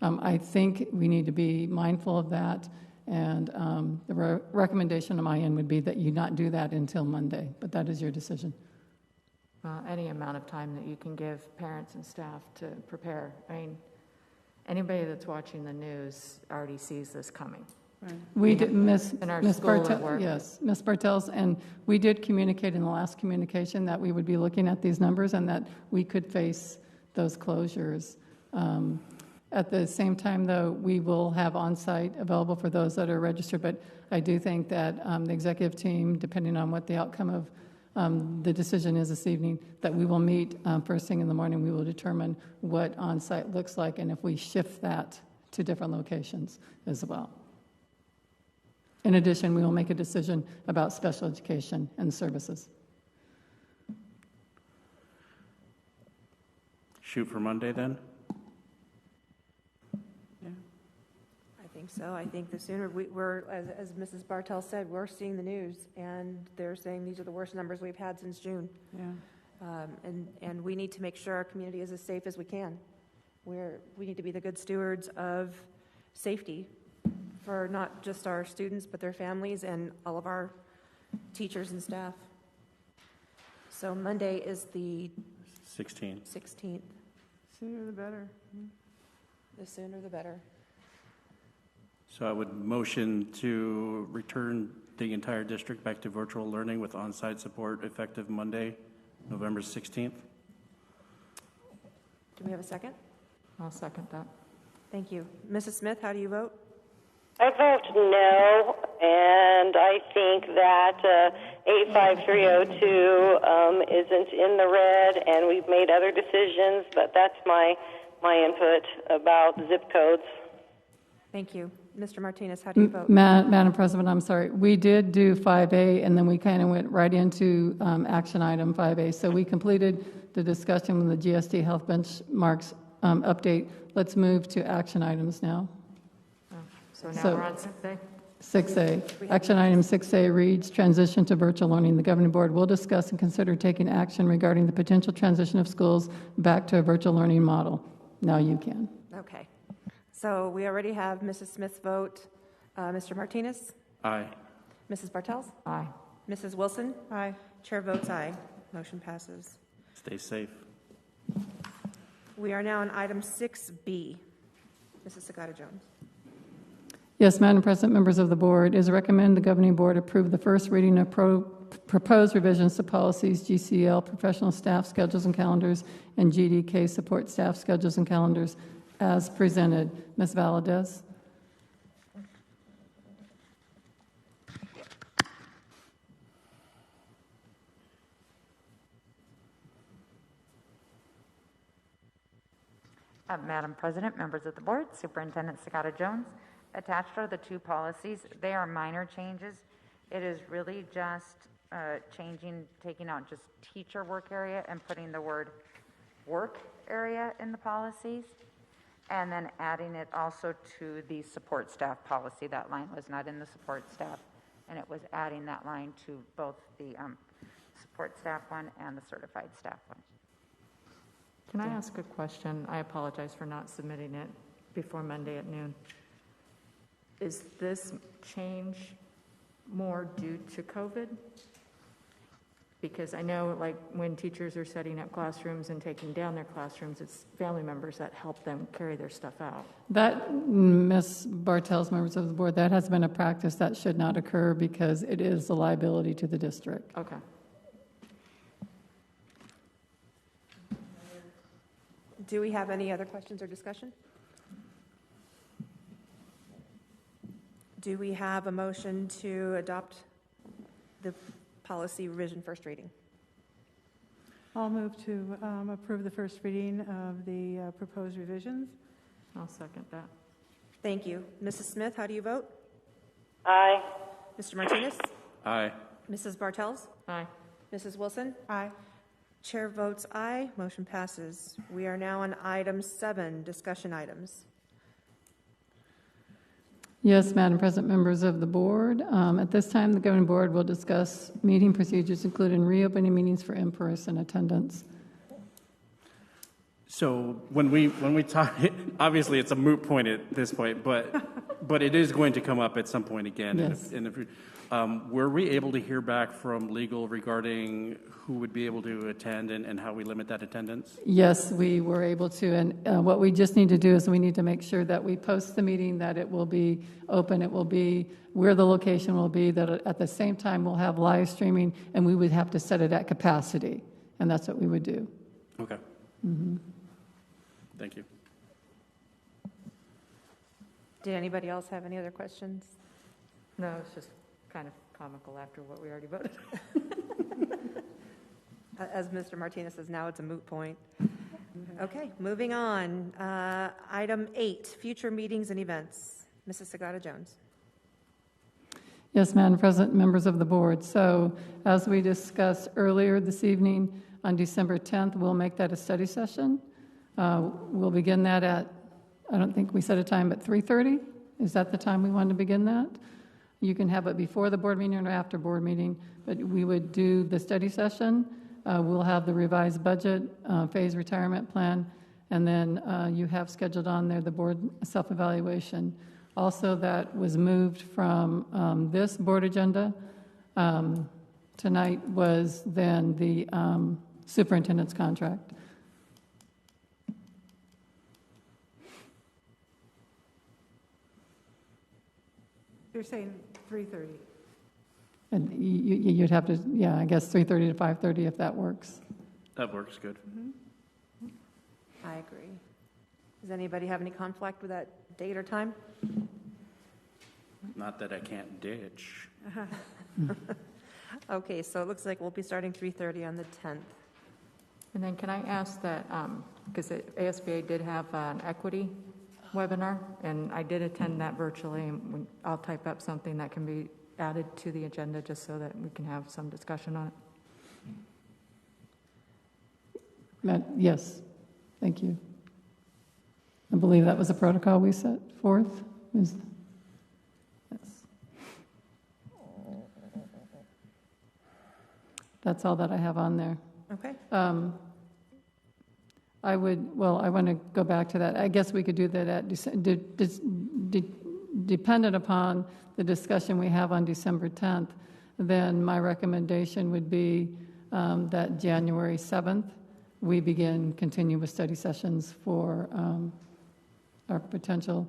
I think we need to be mindful of that. And the recommendation on my end would be that you not do that until Monday, but that is your decision. Any amount of time that you can give parents and staff to prepare. I mean, anybody that's watching the news already sees this coming. Right. We did, Ms. Bartels, yes, Ms. Bartels, and we did communicate in the last communication that we would be looking at these numbers and that we could face those closures. At the same time, though, we will have on-site available for those that are registered, but I do think that the executive team, depending on what the outcome of the decision is this evening, that we will meet first thing in the morning. We will determine what on-site looks like and if we shift that to different locations as well. In addition, we will make a decision about special education and services. Shoot for Monday then? I think so. I think the sooner we're, as Mrs. Bartell said, we're seeing the news, and they're saying these are the worst numbers we've had since June. Yeah. And we need to make sure our community is as safe as we can. We need to be the good stewards of safety for not just our students, but their families and all of our teachers and staff. So Monday is the 16th. 16th. Sooner the better. The sooner the better. So I would motion to return the entire district back to virtual learning with on-site support effective Monday, November 16th. Do we have a second? I'll second that. Thank you. Mrs. Smith, how do you vote? I vote no, and I think that 85302 isn't in the red, and we've made other decisions, but that's my input about zip codes. Thank you. Mr. Martinez, how do you vote? Madam President, I'm sorry. We did do 5A, and then we kind of went right into action item 5A. So we completed the discussion with the GSD health benchmarks update. Let's move to action items now. So now we're on 6A? 6A. Action item 6A reads, transition to virtual learning. The governing board will discuss and consider taking action regarding the potential transition of schools back to a virtual learning model. Now you can. Okay. So we already have Mrs. Smith's vote. Mr. Martinez? Aye. Mrs. Bartels? Aye. Mrs. Wilson? Aye. Chair votes aye. Motion passes. Stay safe. We are now on item 6B. Mrs. Sagata-Jones. Yes, Madam President, members of the board, it is recommended the governing board approve the first reading of proposed revisions to policies, GCL, professional staff schedules and calendars, and GDK support staff schedules and calendars as presented. Ms. Valadez. Madam President, members of the board, Superintendent Sagata-Jones, attached are the two policies. They are minor changes. It is really just taking out just teacher work area and putting the word work area in the policies, and then adding it also to the support staff policy. That line was not in the support staff, and it was adding that line to both the support staff one and the certified staff one. Can I ask a question? I apologize for not submitting it before Monday at noon. Is this change more due to COVID? Because I know, like, when teachers are setting up classrooms and taking down their classrooms, it's family members that help them carry their stuff out. That, Ms. Bartels, members of the board, that has been a practice that should not occur because it is a liability to the district. Okay. Do we have any other questions or discussion? Do we have a motion to adopt the policy revision first reading? I'll move to approve the first reading of the proposed revisions. I'll second that. Thank you. Mrs. Smith, how do you vote? Aye. Mr. Martinez? Aye. Mrs. Bartels? Aye. Mrs. Wilson? Aye. Chair votes aye. Motion passes. We are now on item 7, discussion items. Yes, Madam President, members of the board. At this time, the governing board will discuss meeting procedures, including reopening meetings for in-person attendance. So when we talk, obviously it's a moot point at this point, but it is going to come up at some point again. Yes. Were we able to hear back from legal regarding who would be able to attend and how we limit that attendance? Yes, we were able to, and what we just need to do is we need to make sure that we post the meeting, that it will be open, it will be where the location will be, that at the same time we'll have live streaming, and we would have to set it at capacity, and that's what we would do. Okay. Thank you. Did anybody else have any other questions? No, it's just kind of comical after what we already voted. As Mr. Martinez says, now it's a moot point. Okay, moving on. Item 8, future meetings and events. Mrs. Sagata Jones. Yes, Madam President, members of the board. So as we discussed earlier this evening, on December 10th, we'll make that a study session. We'll begin that at, I don't think we set a time, but 3:30? Is that the time we want to begin that? You can have it before the board meeting or after board meeting, but we would do the study session. We'll have the revised budget, phase retirement plan, and then you have scheduled on there the board self-evaluation. Also, that was moved from this board agenda. Tonight was then the superintendent's contract. You're saying 3:30. And you'd have to, yeah, I guess 3:30 to 5:30 if that works. That works good. I agree. Does anybody have any conflict with that date or time? Not that I can't ditch. Okay, so it looks like we'll be starting 3:30 on the 10th. And then can I ask that, because ASBA did have an equity webinar, and I did attend that virtually, and I'll type up something that can be added to the agenda just so that we can have some discussion on it. Yes, thank you. I believe that was a protocol we set forth. Yes. That's all that I have on there. Okay. I want to go back to that. I guess we could do that at dependent upon the discussion we have on December 10th, then my recommendation would be that January 7th, we continue with study sessions for our potential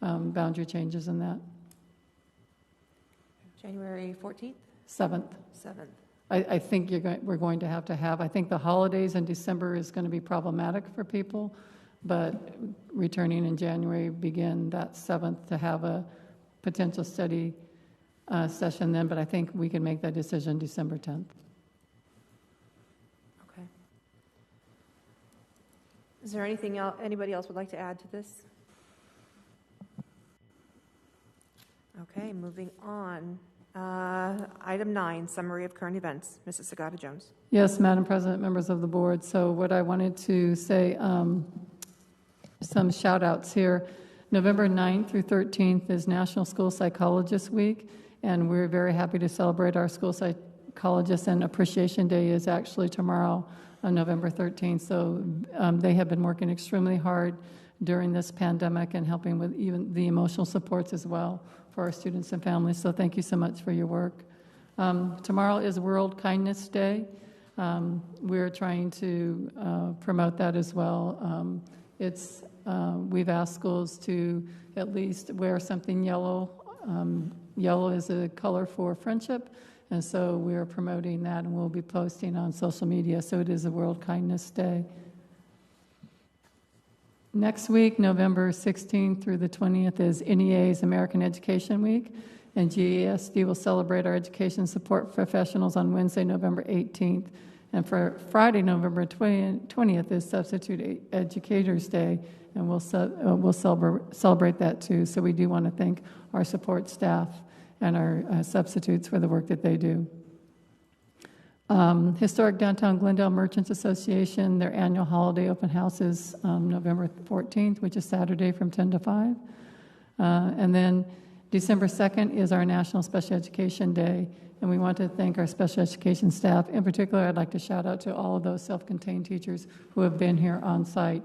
boundary changes in that. January 14th? 7th. 7th. I think we're going to have, I think the holidays in December is going to be problematic for people, but returning in January, begin that 7th to have a potential study session then, but I think we can make that decision December 10th. Okay. Is there anything else, anybody else would like to add to this? Okay, moving on. Item 9, summary of current events. Mrs. Sagata Jones. Yes, Madam President, members of the board. So what I wanted to say, some shout outs here. November 9th through 13th is National School Psychologist Week, and we're very happy to celebrate our school Psychologists, and Appreciation Day is actually tomorrow on November 13th. So they have been working extremely hard during this pandemic and helping with even the emotional supports as well for our students and families. So thank you so much for your work. Tomorrow is World Kindness Day. We're trying to promote that as well. We've asked schools to at least wear something yellow. Yellow is a color for friendship, and so we're promoting that, and we'll be posting on social media. So it is a World Kindness Day. Next week, November 16th through the 20th, is NEA's American Education Week, and GESD will celebrate our education support professionals on Wednesday, November 18th. And for Friday, November 20th, is Substitute Educators Day, and we'll celebrate that too. So we do want to thank our support staff and our substitutes for the work that they do. Historic Downtown Glendale Merchants Association, their annual holiday open house is November 14th, which is Saturday from 10 to 5. And then December 2nd is our National Special Education Day, and we want to thank our special education staff. In particular, I'd like to shout out to all of those self-contained teachers who have been here on site.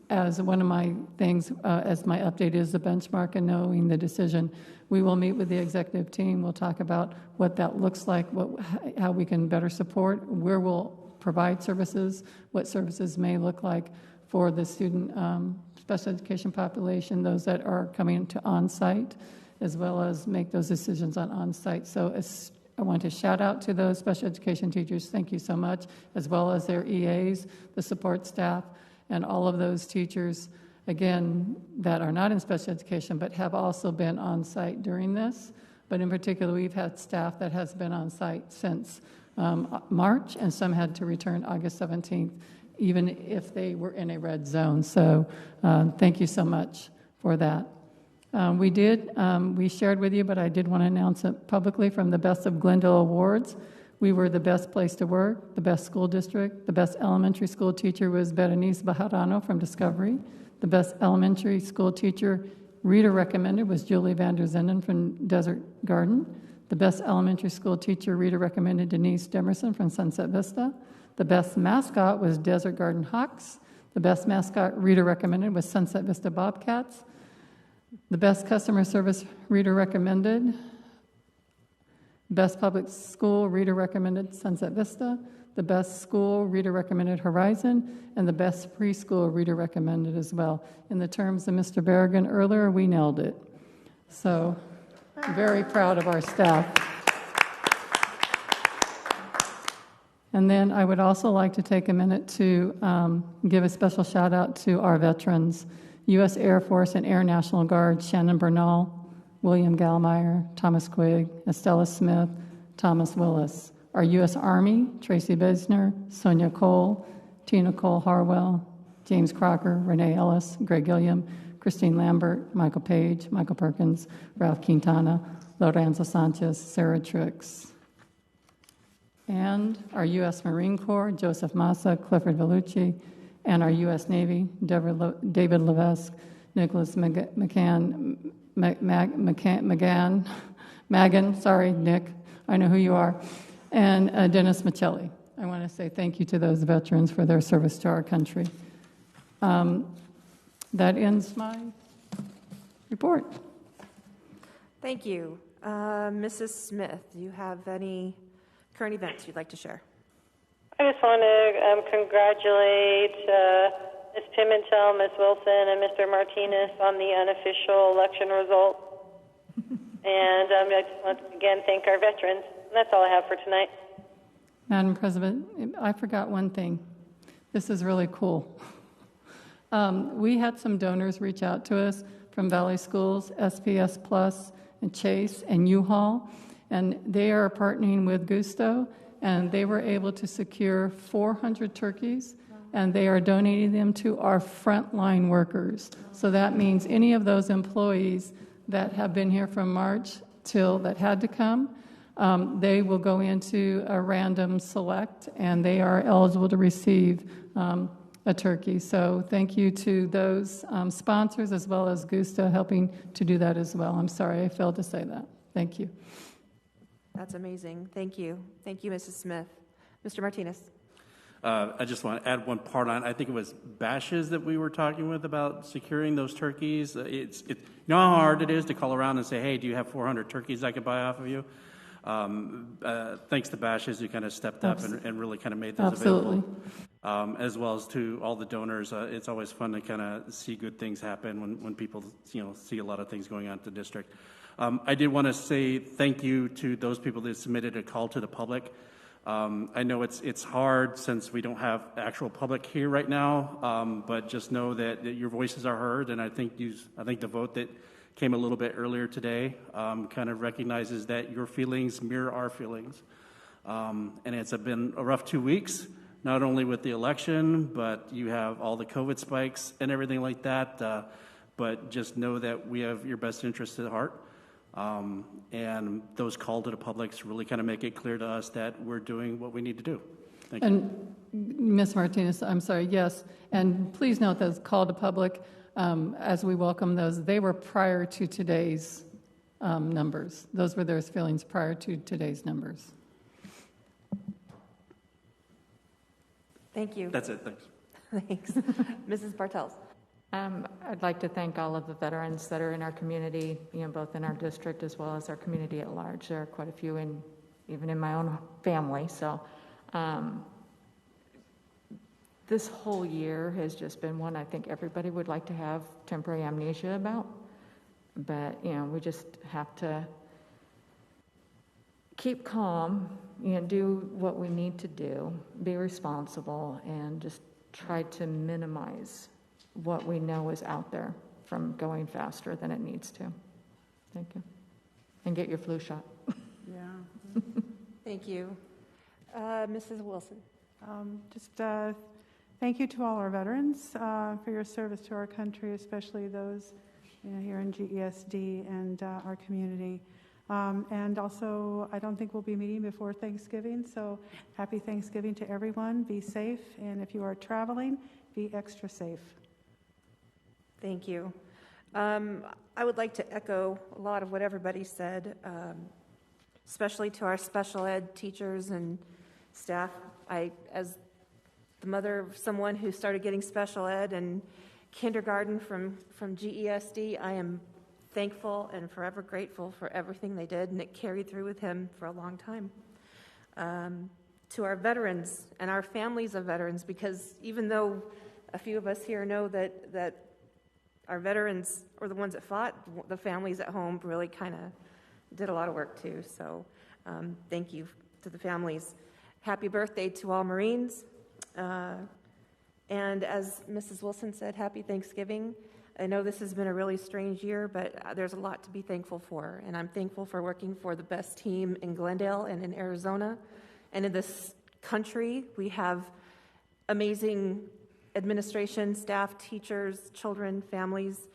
As one of my things, as my update is the benchmark and knowing the decision, we will meet with the executive team. We'll talk about what that looks like, how we can better support, where we'll provide services, what services may look like for the student special education population, those that are coming to on-site, as well as make those decisions on on-site. So I want to shout out to those special education teachers. Thank you so much, as well as their EAs, the support staff, and all of those teachers, again, that are not in special education, but have also been on site during this. But in particular, we've had staff that has been on site since March, and some had to return August 17th, even if they were in a red zone. So thank you so much for that. We shared with you, but I did want to announce it publicly, from the Best of Glendale Awards. We were the best place to work, the best school district. The best elementary school teacher was Berenice Bajarano from Discovery. The best elementary school teacher reader recommended was Julie van der Zinden from Desert Garden. The best elementary school teacher reader recommended Denise Demerson from Sunset Vista. The best mascot was Desert Garden Hawks. The best mascot reader recommended was Sunset Vista Bobcats. The best customer service reader recommended, best public school reader recommended Sunset Vista. The best school reader recommended Horizon, and the best preschool reader recommended as well. In the terms of Mr. Berrigan earlier, we nailed it. So, very proud of our staff. And then I would also like to take a minute to give a special shout out to our veterans, U.S. Air Force and Air National Guard, Shannon Bernal, William Gallmeyer, Thomas Quigg, Estella Smith, Thomas Willis. Our U.S. Army, Tracy Besner, Sonia Cole, Tina Cole Harwell, James Crocker, Renee Ellis, Greg Gilliam, Christine Lambert, Michael Page, Michael Perkins, Ralph Quintana, Lorenzo Sanchez, Sarah Trix. And our U.S. Marine Corps, Joseph Massa, Clifford Vellucci, and our U.S. Navy, David Levesque, Nicholas McGann, sorry, Nick, I know who you are, and Dennis Michelli. I want to say thank you to those veterans for their service to our country. That ends my report. Thank you. Mrs. Smith, do you have any current events you'd like to share? I just want to congratulate Ms. Pimentel, Ms. Wilson, and Mr. Martinez on the unofficial election result. And I just want to again thank our veterans. That's all I have for tonight. Madam President, I forgot one thing. This is really cool. We had some donors reach out to us from Valley Schools, SPS Plus, and Chase, and U-Haul, and they are partnering with Gusto, and they were able to secure 400 turkeys, and they are donating them to our frontline workers. So that means any of those employees that have been here from March till that had to come, they will go into a random select, and they are eligible to receive a turkey. So thank you to those sponsors, as well as Gusto helping to do that as well. I'm sorry I failed to say that. Thank you. That's amazing. Thank you. Thank you, Mrs. Smith. Mr. Martinez. I just want to add one part on. I think it was Bashes that we were talking with about securing those turkeys. You know how hard it is to call around and say, "Hey, do you have 400 turkeys I could buy off of you?" Thanks to Bashes, you kind of stepped up and really kind of made those Absolutely. available, as well as to all the donors. It's always fun to kind of see good things happen when people see a lot of things going on at the district. I did want to say thank you to those people that submitted a call to the public. I know it's hard since we don't have actual public here right now, but just know that your voices are heard, and I think the vote that came a little bit earlier today kind of recognizes that your feelings mirror our feelings. And it's been a rough 2 weeks, not only with the election, but you have all the COVID spikes and everything like that. But just know that we have your best interests at heart. And those call to the publics really kind of make it clear to us that we're doing what we need to do. Thank you. And Ms. Martinez, I'm sorry, yes. And please note those call to public, as we welcome those, they were prior to today's numbers. Those were their feelings prior to today's numbers. Thank you. That's it. Thanks. Thanks. Mrs. Bartels. I'd like to thank all of the veterans that are in our community, both in our district as well as our community at large. There are quite a few even in my own family. So this whole year has just been one I think everybody would like to have temporary amnesia about. But, we just have to keep calm, do what we need to do, be responsible, and just try to minimize what we know is out there from going faster than it needs to. Thank you. And get your flu shot. Yeah. Thank you. Mrs. Wilson. Thank you to all our veterans for your service to our country, especially those here in GESD and our community. And also, I don't think we'll be meeting before Thanksgiving, so happy Thanksgiving to everyone. Be safe, and if you are traveling, be extra safe. Thank you. I would like to echo a lot of what everybody said, especially to our special ed teachers and staff. As the mother of someone who started getting special ed and kindergarten from GESD, I am thankful and forever grateful for everything they did, and it carried through with him for a long time. To our veterans and our families of veterans, because even though a few of us here know that our veterans, or the ones that fought, the families at home really kind of did a lot of work too. So thank you to the families. Happy birthday to all Marines. And as Mrs. Wilson said, happy Thanksgiving. I know this has been a really strange year, but there's a lot to be thankful for. And I'm thankful for working for the best team in Glendale and in Arizona. And in this country, we have amazing administration, staff, teachers, children, families,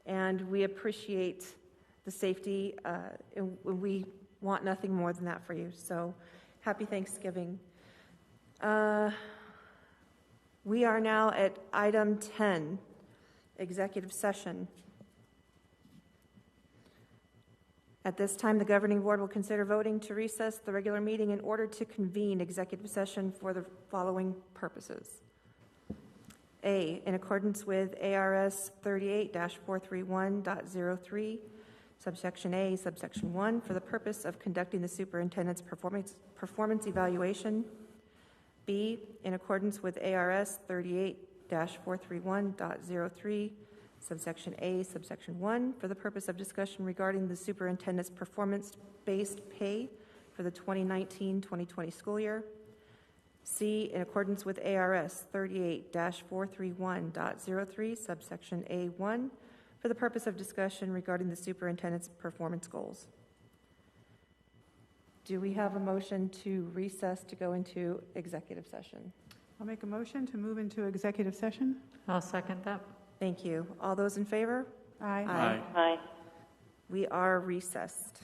and we appreciate the safety, and we want nothing more than that for you. So happy Thanksgiving. We are now at item 10, executive session. At this time, the governing board will consider voting to recess the regular meeting in order to convene executive session for the following purposes. A, in accordance with ARS 38-431.03, subsection A, subsection 1, for the purpose of conducting the superintendent's performance evaluation. B, in accordance with ARS 38-431.03, subsection A, subsection 1, for the purpose of discussion regarding the superintendent's performance-based pay for the 2019-2020 school year. C, in accordance with ARS 38-431.03, subsection A1, for the purpose of discussion regarding the superintendent's performance goals. Do we have a motion to recess to go into executive session? I'll make a motion to move into executive session. I'll second that. Thank you. All those in favor? Aye. Aye. Aye. We are recessed.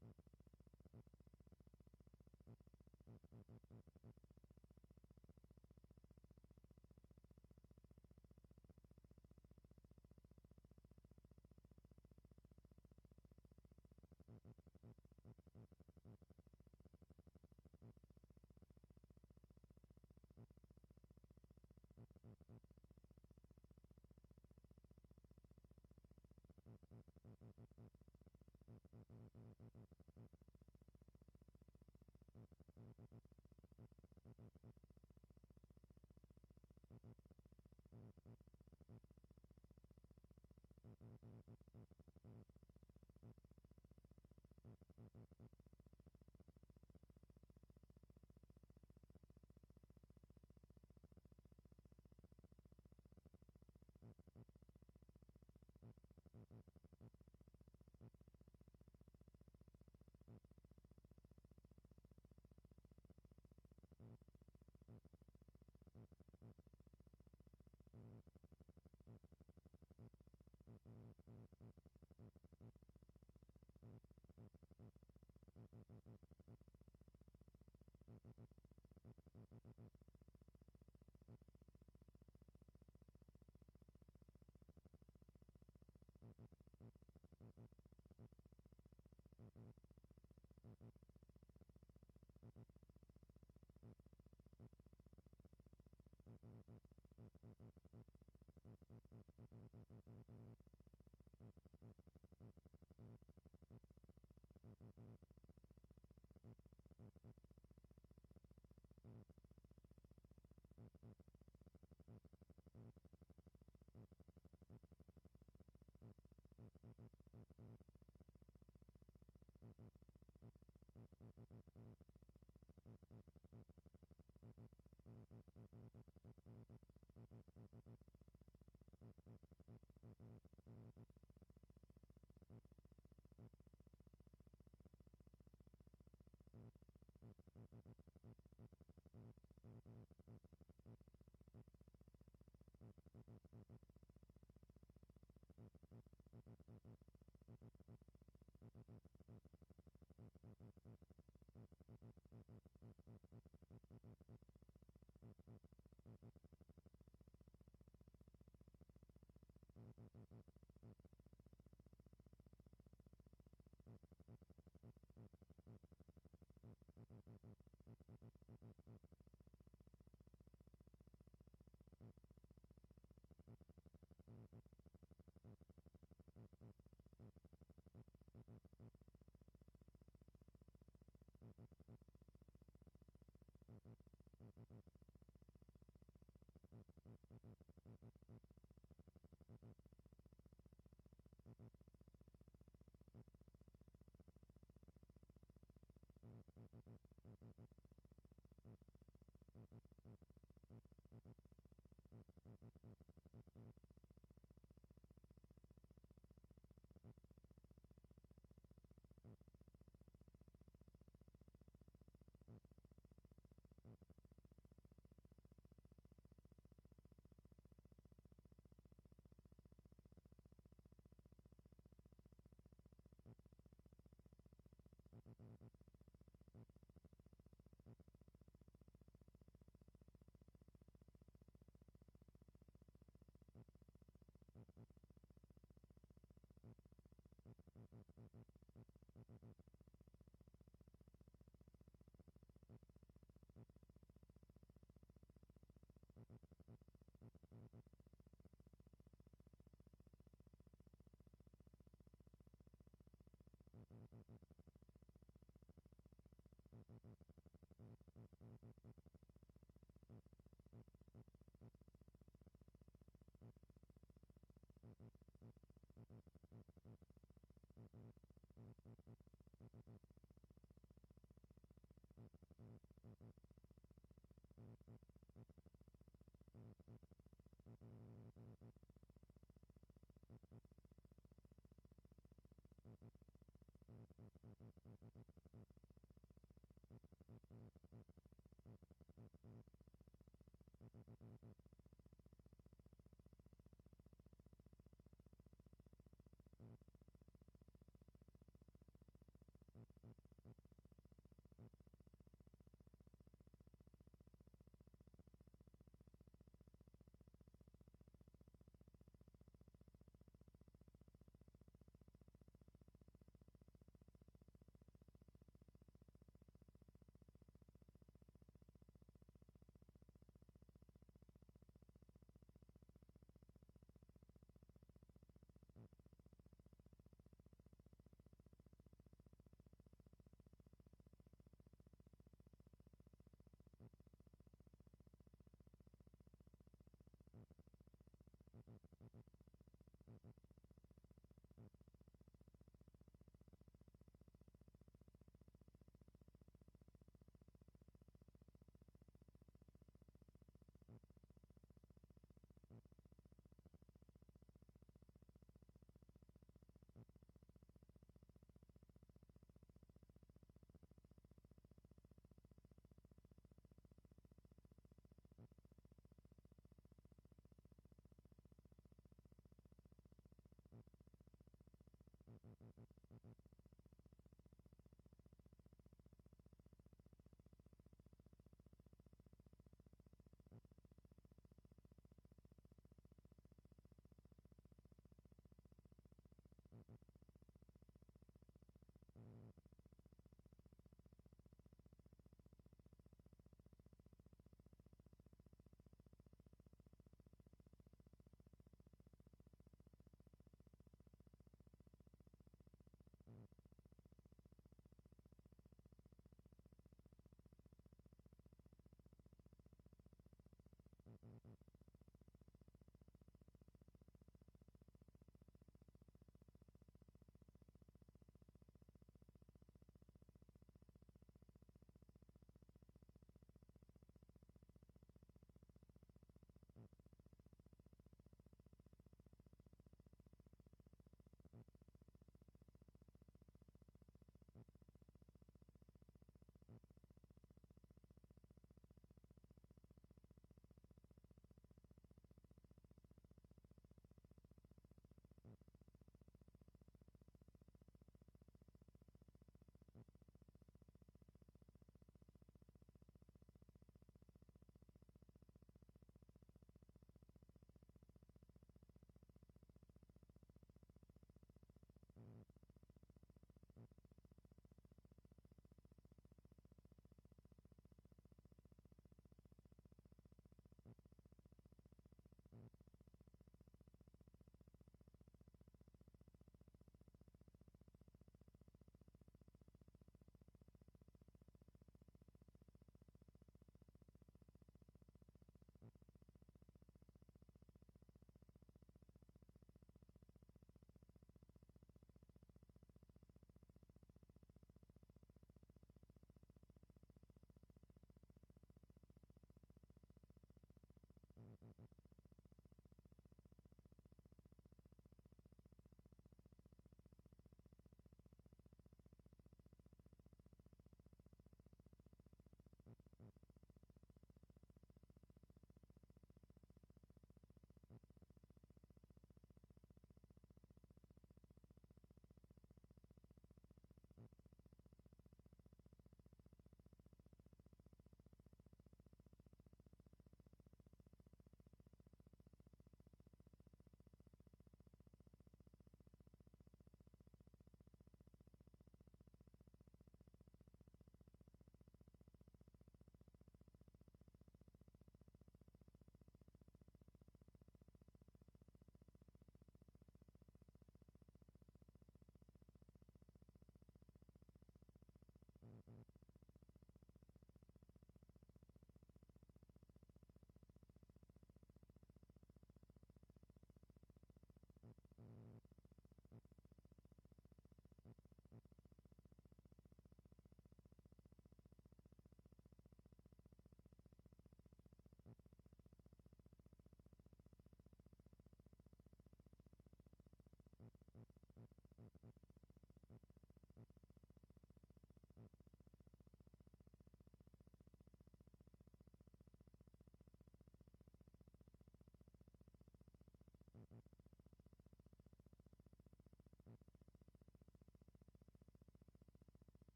Thank you.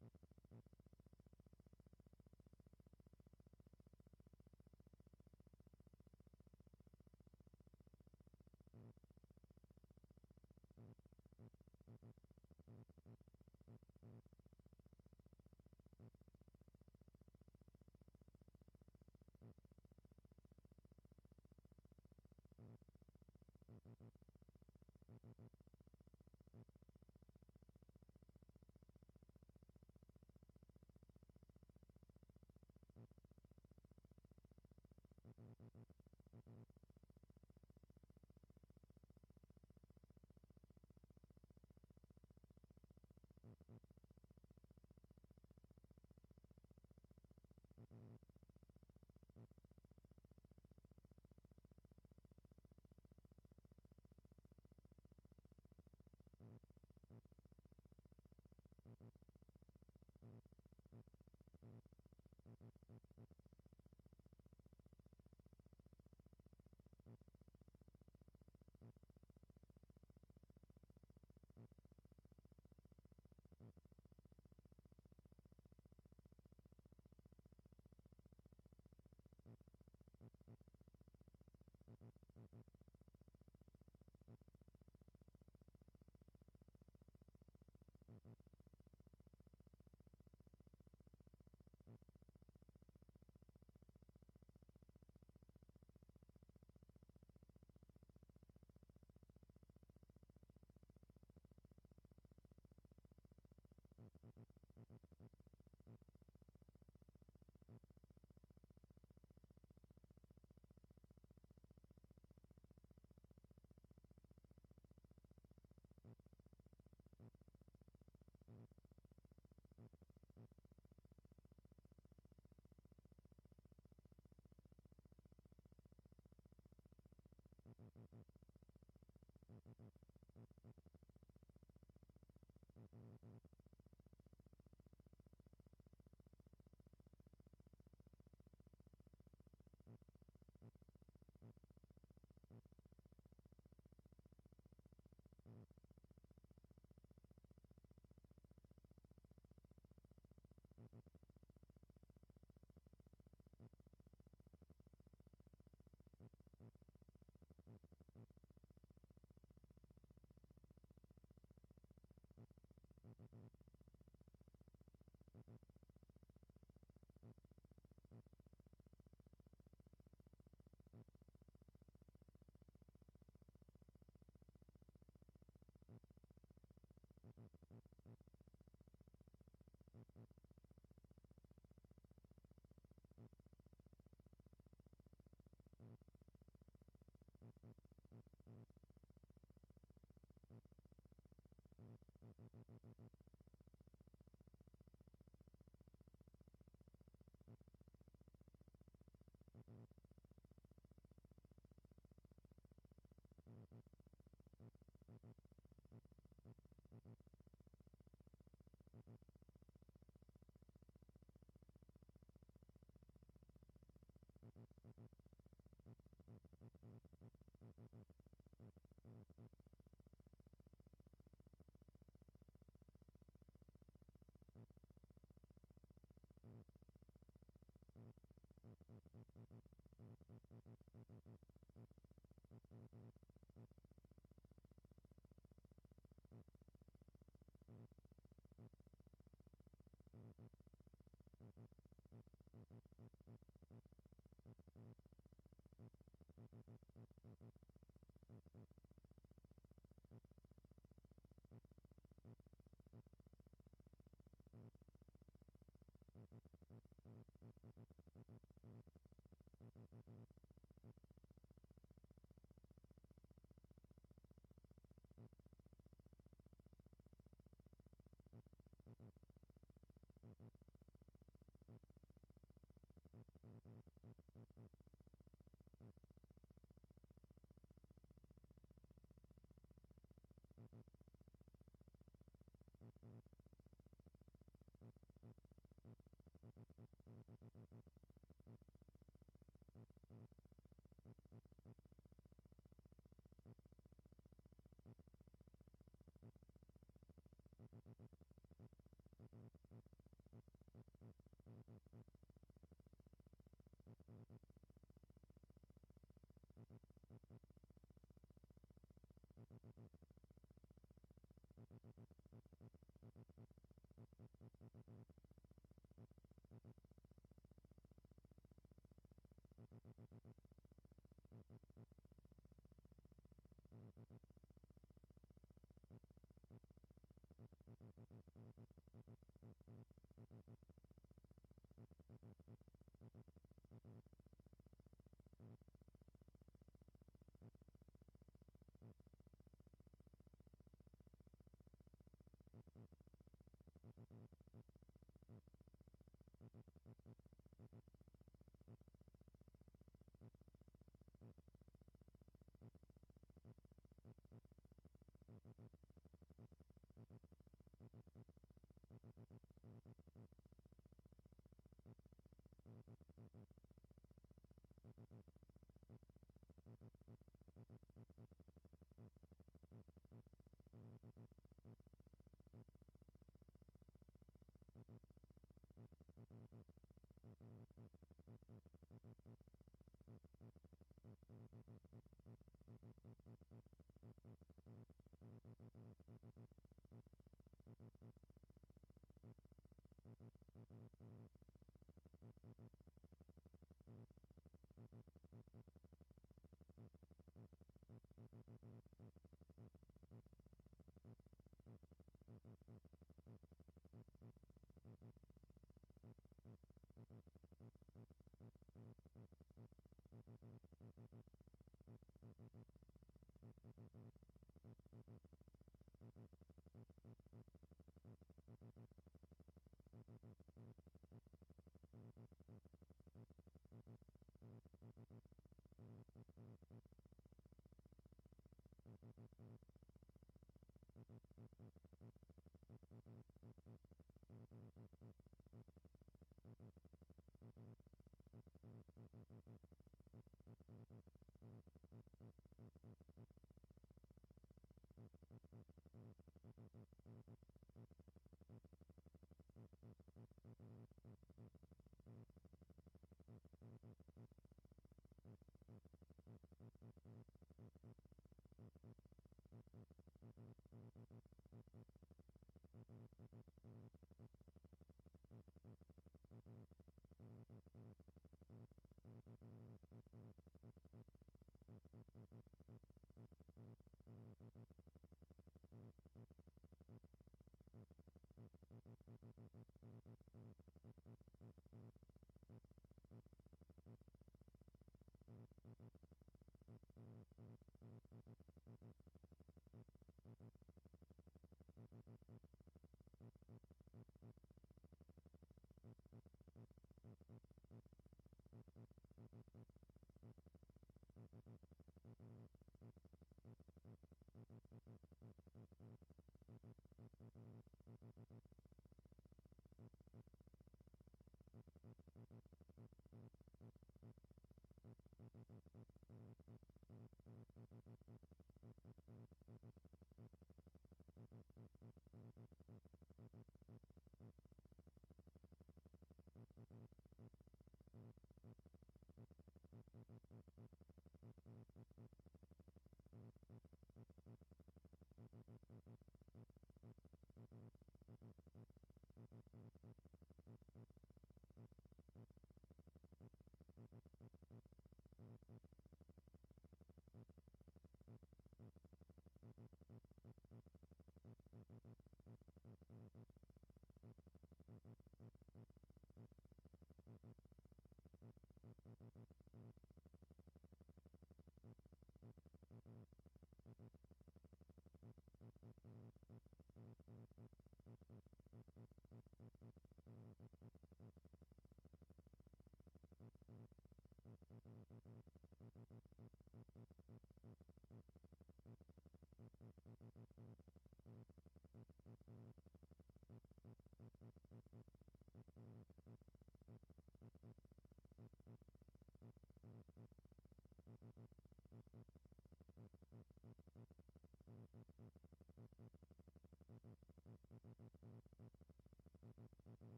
Mm-hmm.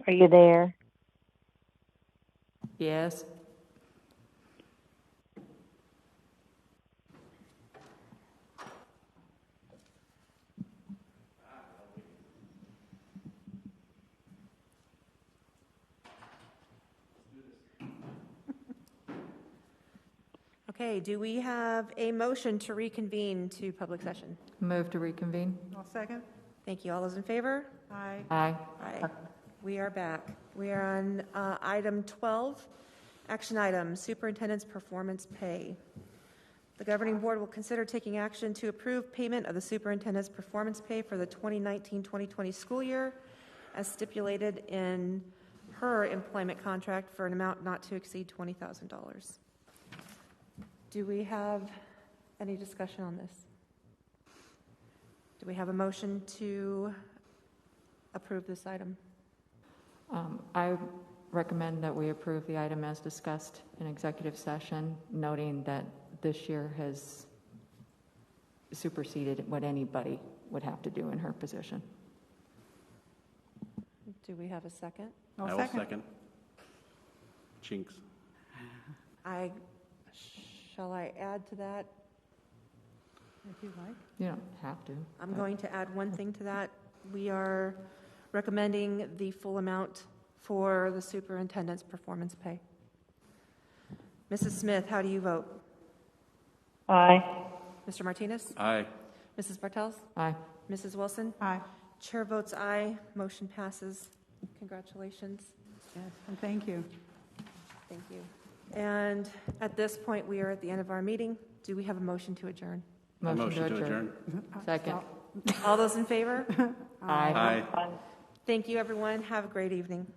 Are you there? Yes. Okay, do we have a motion to reconvene to public session? Move to reconvene. I'll second. Thank you. All those in favor? Aye. Aye. Aye. We are back. We are on item 12, action item, superintendent's performance pay. The governing board will consider taking action to approve payment of the superintendent's performance pay for the 2019-2020 school year as stipulated in her employment contract for an amount not to exceed $20,000. Do we have any discussion on this? Do we have a motion to approve this item? I recommend that we approve the item as discussed in executive session, noting that this year has superseded what anybody would have to do in her position. Do we have a second? I will second. Jinx. Shall I add to that? If you like. You don't have to. I'm going to add one thing to that. We are recommending the full amount for the superintendent's performance pay. Mrs. Smith, how do you vote? Aye. Mr. Martinez? Aye. Mrs. Bartels? Aye. Mrs. Wilson? Aye. Chair votes aye. Motion passes. Congratulations. Yes, and thank you. Thank you. And at this point, we are at the end of our meeting. Do we have a motion to adjourn? Motion to adjourn. Second. All those in favor? Aye. Aye. Thank you, everyone. Have a great evening.